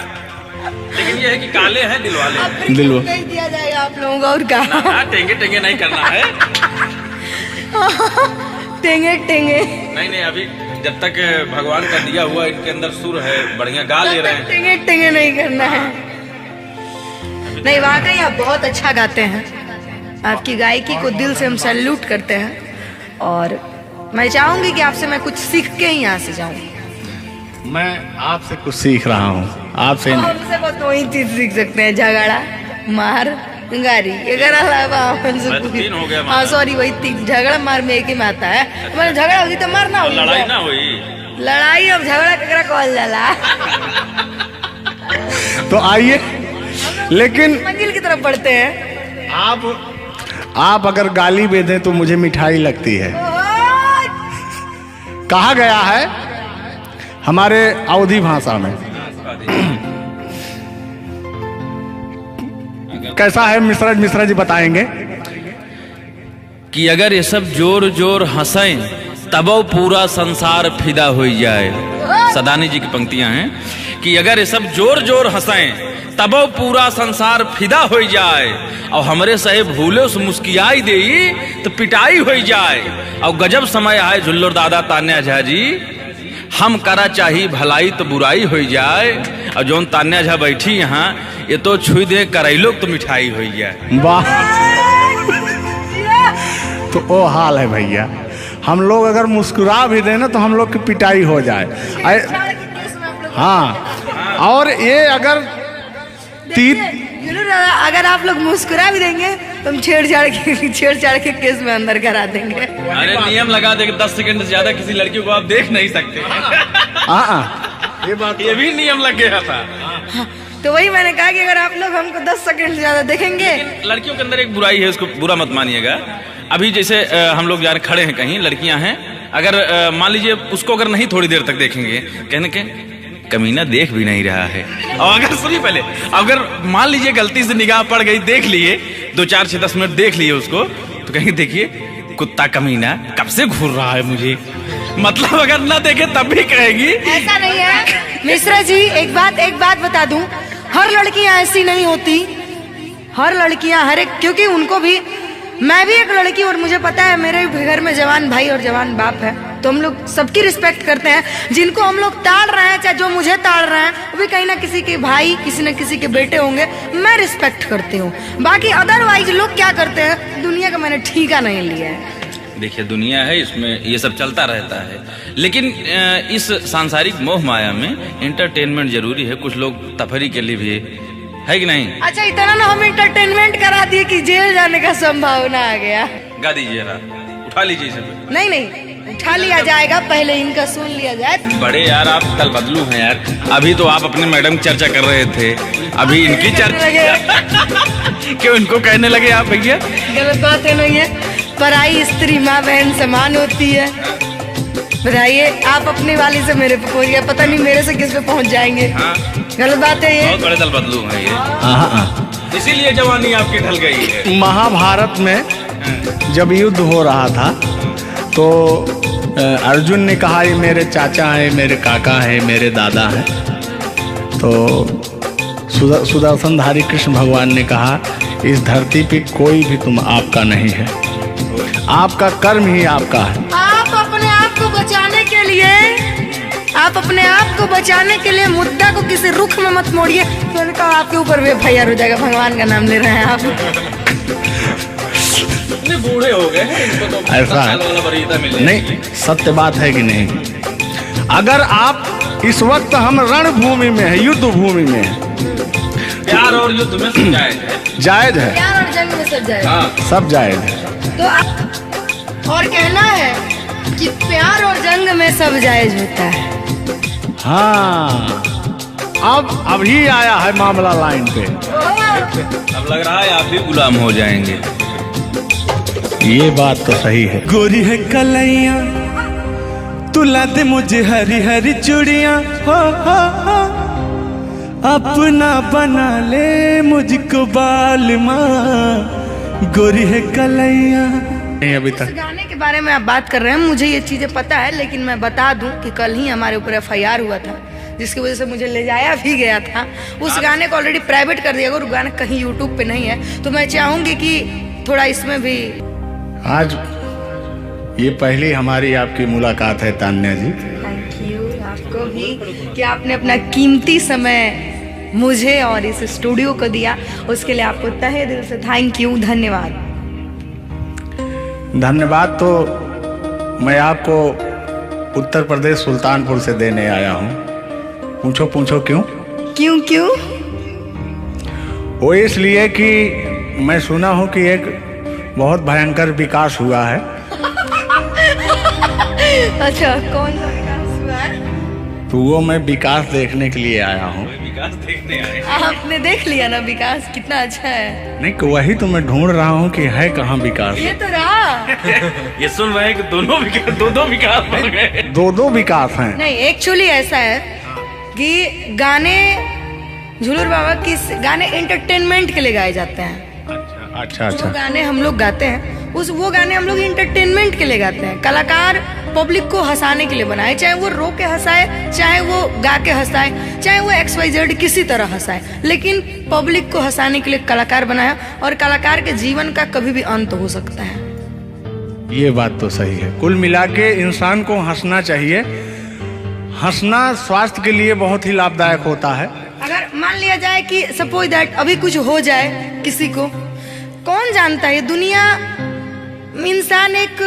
लेकिन ये है कि काले हैं दिल वाले हैं। दिल नहीं दिया जाएगा आप लोगों को, और क्या? टेंगे टेंगे नहीं करना है। टेंगे टेंगे नहीं, अभी जब तक भगवान का दिया हुआ इनके अंदर सुर है, बढ़िया गा ले रहे हैं। टेंगे टेंगे नहीं करना है। नहीं, वाकई आप बहुत अच्छा गाते हैं। आपकी गायकी को दिल से हम सैल्यूट करते हैं, और मैं चाहूंगी कि आपसे मैं कुछ सीख के ही यहाँ से जाऊँ। मैं आपसे कुछ सीख रहा हूँ, आपसे नहीं। हमसे बस वही चीज सीख सकते हैं, झगड़ा, मार, गाड़ी। अगर अलावा तीन हो गया। हाँ सॉरी, वही 3। झगड़ा मार में एक ही में आता है। मतलब झगड़ा होगी तो मार ना होगी, लड़ाई ना हुई। लड़ाई अब झगड़ा केकरा कहल जाला। तो आइए, लेकिन मंजिल की तरफ बढ़ते हैं। आप अगर गाली दे दें तो मुझे मिठाई लगती है। कहा गया है हमारे अवधी भाषा में, कैसा है मिश्रा जी बताएंगे कि अगर ये सब जोर जोर हंसें तब पूरा संसार फिदा हो जाए। सदानी जी की पंक्तियां हैं कि अगर ये सब जोर जोर हंसें तब पूरा संसार फिदा हो जाए, और हमरे सहे भूले से मुस्कियाई दे तो पिटाई हो जाए। और गजब समय आए झुल्लर दादा तान्या झा जी, हम करा चाही भलाई तो बुराई हो जाए। और जोन तान्या झा बैठी यहाँ, ये तो छुई दे करैलो तो मिठाई हो जाए। वाह। तो वो हाल है भैया, हम लोग अगर मुस्कुरा भी देना तो हम लोग की पिटाई हो जाए। हाँ, और ये अगर अगर आप लोग मुस्कुरा भी देंगे तो हम छेड़छाड़ के केस में अंदर करा देंगे। अरे नियम लगा दे 10 सेकंड से ज्यादा किसी लड़की को आप देख नहीं सकते। ये बात ये भी नियम लग गया था। तो वही मैंने कहा कि अगर आप लोग हमको 10 सेकंड से ज्यादा देखेंगे। लड़कियों के अंदर एक बुराई है, उसको बुरा मत मानिएगा। अभी जैसे हम लोग यार खड़े हैं कहीं, लड़कियां हैं, अगर मान लीजिए उसको अगर नहीं थोड़ी देर तक देखेंगे, कहने के कमीना देख भी नहीं रहा है। और अगर सुनिए पहले, अगर मान लीजिए गलती से निगाह पड़ गई, देख लिए 2 4 6 10 मिनट देख लिए उसको, तो कहेंगे देखिए कुत्ता कमीना कब से घूर रहा है मुझे। मतलब अगर ना देखे तब भी कहेगी। ऐसा नहीं है मिश्रा जी, एक बात बता दूं, हर लड़कियां ऐसी नहीं होती। हर लड़कियां हर एक, क्योंकि उनको भी, मैं भी एक लड़की और मुझे पता है मेरे घर में जवान भाई और जवान बाप है, तो हम लोग सबकी रिस्पेक्ट करते हैं। जिनको हम लोग ताड़ रहे हैं, चाहे जो मुझे ताड़ रहे हैं, वो भी कहीं ना किसी के भाई, किसी न किसी के बेटे होंगे, मैं रिस्पेक्ट करती हूँ। बाकी अदरवाइज लोग क्या करते हैं, दुनिया का मैंने ठीका नहीं लिया है। देखिए दुनिया है, इसमें ये सब चलता रहता है, लेकिन इस सांसारिक मोह माया में एंटरटेनमेंट जरूरी है। कुछ लोग तफरी के लिए भी है कि नहीं। अच्छा, इतना ना हम एंटरटेनमेंट करा दिए कि जेल जाने का संभावना आ गया। गा दीजिए, उठा लीजिए इसे। नहीं उठा लिया जाएगा, पहले इनका सुन लिया जाए। बड़े यार आप कल बदलू हैं यार। अभी तो आप अपने मैडम की चर्चा कर रहे थे, अभी इनकी चर्चा क्यों इनको कहने लगे आप भैया? गलत बात है नहीं है, पराई स्त्री माँ बहन समान होती है। बताइए, आप अपने वाली से मेरे पे पहुंच गए, पता नहीं मेरे से किस पे पहुंच जाएंगे। हाँ। गलत बात है ये। बहुत बड़े दल बदलू हैं ये, इसीलिए जवानी आपकी ढल गई है। महाभारत में जब युद्ध हो रहा था तो अर्जुन ने कहा ये मेरे चाचा हैं, मेरे काका हैं, मेरे दादा हैं। तो सुदर्शनधारी कृष्ण भगवान ने कहा इस धरती पे कोई भी तुम आपका नहीं है, आपका कर्म ही आपका है। आप अपने आप को बचाने के लिए, आप अपने आप को बचाने के लिए मुद्दा को किसी रुख में मत मोड़िए। मैंने कहा आपके ऊपर भी FIR हो जाएगा, भगवान का नाम ले रहे हैं आप। बूढ़े हो गए हैं, इनको तो ऐसा है नहीं, सत्य बात है कि नहीं। अगर आप इस वक्त हम रणभूमि में है, युद्ध भूमि में है, प्यार और युद्ध में सब जायज है। जायज है, प्यार और जंग में सब जायज। हाँ। सब जायज है। तो और कहना है कि प्यार और जंग में सब जायज होता है। हाँ, अब अभी आया है मामला लाइन पे। अब लग रहा है आप भी गुलाम हो जाएंगे। ये बात तो सही है। गोरी है कलैया तुला दे मुझे हरी हरी चूड़ियां, हो अपना बना ले मुझको बाल माँ, गोरी है कलैया। अभी तक गाने के बारे में आप बात कर रहे हैं, मुझे ये चीजें पता है, लेकिन मैं बता दूं कि कल ही हमारे ऊपर FIR हुआ था, जिसकी वजह से मुझे ले जाया भी गया था। उस गाने को ऑलरेडी प्राइवेट कर दिया, और गाना कहीं YouTube पे नहीं है। तो मैं चाहूंगी कि थोड़ा इसमें भी। आज ये पहली हमारी आपकी मुलाकात है तान्या जी। थैंक यू आपको भी कि आपने अपना कीमती समय मुझे और इस स्टूडियो को दिया, उसके लिए आपको तहे दिल से थैंक यू, धन्यवाद। धन्यवाद तो मैं आपको उत्तर प्रदेश सुल्तानपुर से देने आया हूँ। पूछो क्यों? क्यों? वो इसलिए कि मैं सुना हूँ कि एक बहुत भयंकर विकास हुआ है। अच्छा, कौन सा विकास हुआ है? तो वो मैं विकास देखने के लिए आया हूँ। विकास देखने आए? आपने देख लिया ना विकास कितना अच्छा है। नहीं, वही तो मैं ढूंढ रहा हूँ कि है कहाँ विकास। ये तो रहा। ये सुन रहे हैं कि दो विकास हो गए। दो विकास हैं। नहीं, एक्चुअली ऐसा है कि गाने झूलूर बाबा की गाने एंटरटेनमेंट के लिए गाए जाते हैं। अच्छा। जो गाने हम लोग गाते हैं वो गाने हम लोग इंटरटेनमेंट के लिए गाते हैं। कलाकार पब्लिक को हंसाने के लिए बनाए, चाहे वो रो के हंसाए, चाहे वो गा के हंसाए, चाहे वो XYZ किसी तरह हंसाए, लेकिन पब्लिक को हंसाने के लिए कलाकार बनाया। और कलाकार के जीवन का कभी भी अंत हो सकता है। ये बात तो सही है। कुल मिला के इंसान को हंसना चाहिए। हंसना स्वास्थ्य के लिए बहुत ही लाभदायक होता है। अगर मान लिया जाए कि सपोज दैट अभी कुछ हो जाए किसी को, कौन जानता है दुनिया इंसान एक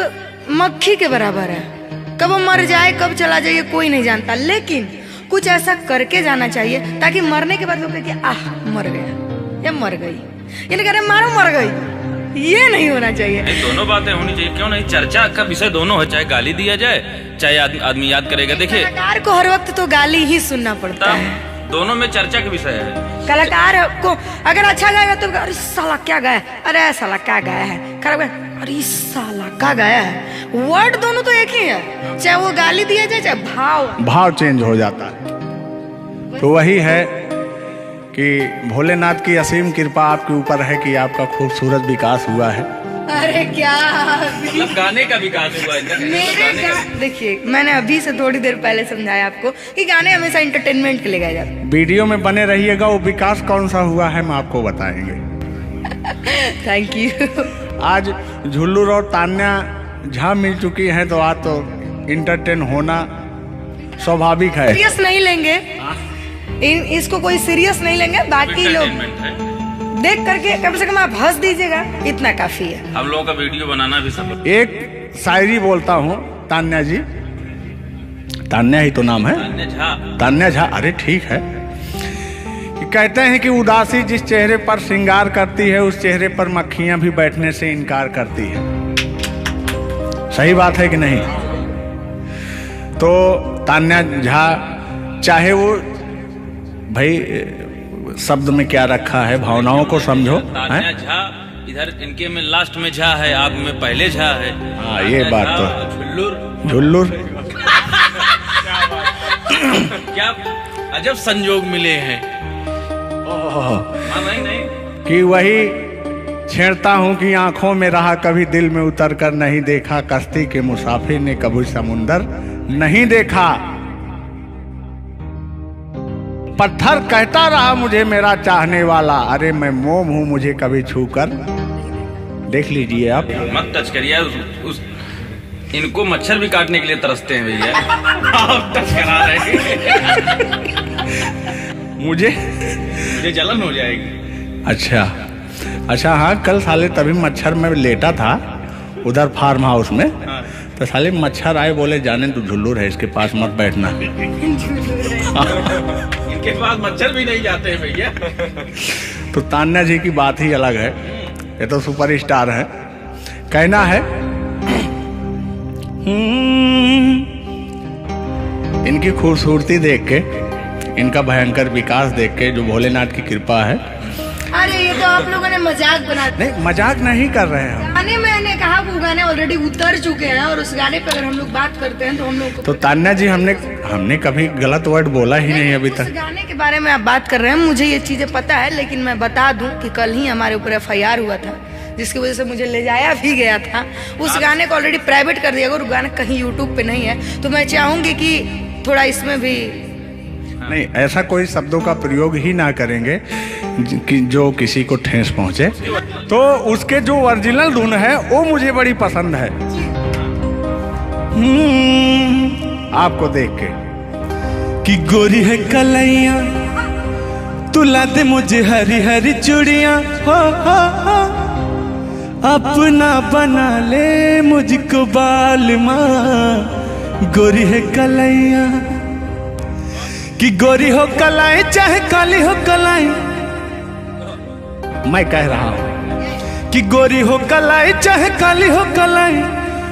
मक्खी के बराबर है, कब वो मर जाए कब चला जाए कोई नहीं जानता, लेकिन कुछ ऐसा करके जाना चाहिए ताकि मरने के बाद लोग कहे कि आह मर गया या मर गई, ये नहीं कह रहे मारो मर गई, ये नहीं होना चाहिए। दोनों बातें होनी चाहिए, क्यों नहीं? चर्चा का विषय दोनों है, चाहे गाली दिया जाए चाहे आदमी याद करेगा। देखिए कलाकार को हर वक्त तो गाली ही सुनना पड़ता है, दोनों में चर्चा का विषय है। कलाकार को अगर अच्छा गाएगा तो अरे साला क्या गाया, अरे साला क्या गाया है, खराब गाया, अरे साला क्या गाया है। वर्ड दोनों तो एक ही है, चाहे वो गाली दिया जाए चाहे भाव चेंज हो जाता है। तो वही है कि भोलेनाथ की असीम कृपा आपके ऊपर है कि आपका खूबसूरत विकास हुआ है। अरे क्या मतलब गाने का विकास हुआ है। देखिए मैंने अभी से थोड़ी देर पहले समझाया आपको कि गाने हमेशा एंटरटेनमेंट के लिए गाए जाते हैं। वीडियो में बने रहिएगा, वो विकास कौन सा हुआ है हम आपको बताएंगे। Thank you. आज झुल्लू और तान्या झा मिल चुकी हैं, तो आज तो इंटरटेन होना स्वाभाविक है। सीरियस नहीं लेंगे, इसको कोई सीरियस नहीं लेंगे, बाकी लोग देख करके कम से कम आप हंस दीजिएगा, इतना काफी है। हम लोगों का वीडियो बनाना भी सब। एक शायरी बोलता हूँ तान्या जी, तान्या ही तो नाम है, तान्या झा। अरे ठीक है। कहते हैं कि उदासी जिस चेहरे पर श्रृंगार करती है, उस चेहरे पर मक्खियां भी बैठने से इनकार करती है। सही बात है कि नहीं? तो तान्या झा, चाहे वो भाई शब्द में क्या रखा है, भावनाओं को समझो। तान्या झा इधर इनके में लास्ट में झा है, आप में पहले झा है। हाँ ये बात तो झुल्लुर क्या अजब संजोग मिले हैं। नहीं कि वही छेड़ता हूँ कि आंखों में रहा कभी दिल में उतर कर नहीं देखा, कश्ती के मुसाफिर ने कभी समुंदर नहीं देखा। पत्थर कहता रहा मुझे मेरा चाहने वाला, अरे मैं मोम हूँ मुझे कभी छूकर देख लीजिए आप। मत टच करिए उस इनको मच्छर भी काटने के लिए तरसते हैं भैया। आप टच करा रहे हैं। मुझे जलन हो जाएगी। अच्छा हाँ, कल साले तभी मच्छर में लेटा था उधर फार्म हाउस में। हाँ। तो साले मच्छर आए, बोले जाने तू झुल्लुर है, इसके पास मत बैठना। इनके पास मच्छर भी नहीं जाते हैं भैया। तो तान्या जी की बात ही अलग है, ये तो सुपरस्टार है। कहना है इनकी खूबसूरती देख के, इनका भयंकर विकास देख के, जो भोलेनाथ की कृपा है। अरे ये तो आप लोगों ने मजाक बना दिया। नहीं मजाक नहीं कर रहे हैं। गाने मैंने कहा वो गाने ऑलरेडी उतर चुके हैं, और उस गाने पे अगर हम लोग बात करते हैं तो हम लोग तो तान्या जी हमने कभी गलत वर्ड बोला ही नहीं अभी तक। उस गाने के बारे में आप बात कर रहे हैं, मुझे ये चीजें पता है, लेकिन मैं बता दूं कि कल ही हमारे ऊपर FIR हुआ था, जिसकी वजह से मुझे ले जाया भी गया था। उस गाने को ऑलरेडी प्राइवेट कर दिया, और गाना कहीं यूट्यूब पे नहीं है। तो मैं चाहूंगी कि थोड़ा इसमें भी नहीं, ऐसा कोई शब्दों का प्रयोग ही ना करेंगे कि जो किसी को ठेस पहुंचे। तो उसके जो ओरिजिनल धुन है वो मुझे बड़ी पसंद है। आपको देख के कि गोरी है कलैया, तुला दे मुझे हरी हरी चूड़ियां, हो अपना बना ले मुझको बाल माँ। गोरी है कलैया, कि गोरी हो कलाई चाहे काली हो कलाई, मैं कह रहा हूं कि गोरी हो कलाई चाहे काली हो कलाई,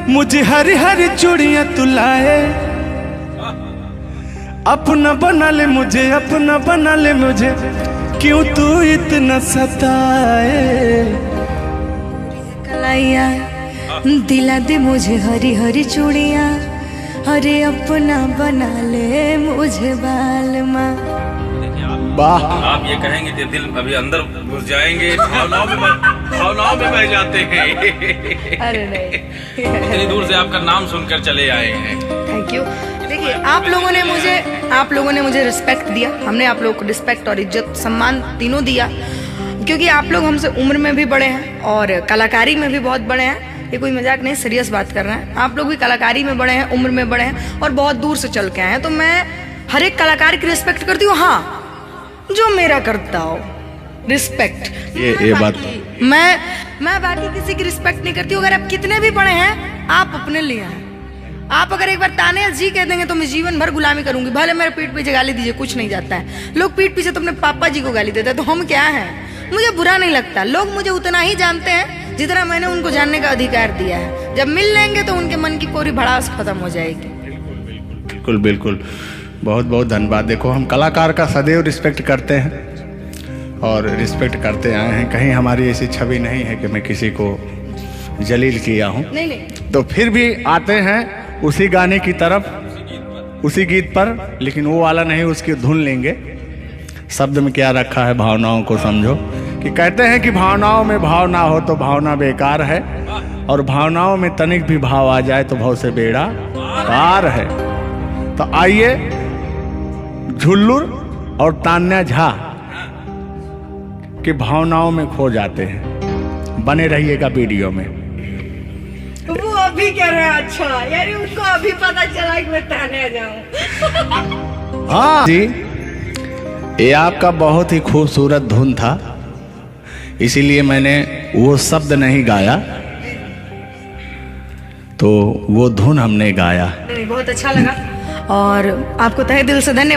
मुझे हरी हरी चूड़ियां तुलाए, अपना बना ले मुझे, अपना बना ले मुझे, क्यों तू इतना सताए। कलाइया दिला दे मुझे हरी हरी चूड़ियां, अरे अपना बना ले मुझे बाल माँ। वाह, आप ये कहेंगे कि दिल अभी अंदर घुस जाएंगे, भावनाओं में बह जाते हैं। अरे नहीं, इतनी दूर से आपका नाम सुनकर चले आए हैं। Thank you. देखिए आप लोगों ने मुझे रिस्पेक्ट दिया, हमने आप लोगों को रिस्पेक्ट और इज्जत सम्मान तीनों दिया, क्योंकि आप लोग हमसे उम्र में भी बड़े हैं और कलाकारी में भी बहुत बड़े हैं। ये कोई मजाक नहीं, सीरियस बात कर रहे हैं। आप लोग भी कलाकारी में बड़े हैं, उम्र में बड़े हैं और बहुत दूर से चल के आए हैं। तो मैं हर एक कलाकार की रिस्पेक्ट करती हूँ, हाँ जो मेरा करता हो रिस्पेक्ट। ये बात मैं बाकी किसी की रिस्पेक्ट नहीं करती हूँ। अगर आप कितने भी बड़े हैं आप अपने लिए हैं। आप अगर एक बार ताने जी कह देंगे तो मैं जीवन भर गुलामी करूंगी, भले मेरे पीठ पीछे गाली दीजिए, कुछ नहीं जाता है। लोग पीठ पीछे तो अपने पापा जी को गाली देते हैं, तो हम क्या हैं? मुझे बुरा नहीं लगता, लोग मुझे उतना ही जानते हैं जितना मैंने उनको जानने का अधिकार दिया है। जब मिल लेंगे तो उनके मन की पूरी भड़ास खत्म हो जाएगी। बिल्कुल बिल्कुल, बहुत बहुत धन्यवाद। देखो, हम कलाकार का सदैव रिस्पेक्ट करते हैं और रिस्पेक्ट करते आए हैं। कहीं हमारी ऐसी छवि नहीं है कि मैं किसी को जलील किया हूँ। नहीं नहीं, तो फिर भी आते हैं उसी गाने की तरफ, उसी गीत पर, लेकिन वो वाला नहीं, उसकी धुन लेंगे। शब्द में क्या रखा है, भावनाओं को समझो। कि कहते हैं कि भावनाओं में भाव ना हो तो भावना बेकार है, और भावनाओं में तनिक भी भाव आ जाए तो भाव से बेड़ा पार है। तो आइए, झुल्लुर और तान्या झा की भावनाओं में खो जाते हैं। बने रहिएगा वीडियो में। वो अभी कह रहे हैं, अच्छा यानी उनको अभी पता चला कि मैं ताने जाऊं। हाँ जी, ये आपका बहुत ही खूबसूरत धुन था, इसीलिए मैंने वो शब्द नहीं गाया, तो वो धुन हमने गाया। बहुत अच्छा लगा और आपको तहे दिल से धन्यवाद।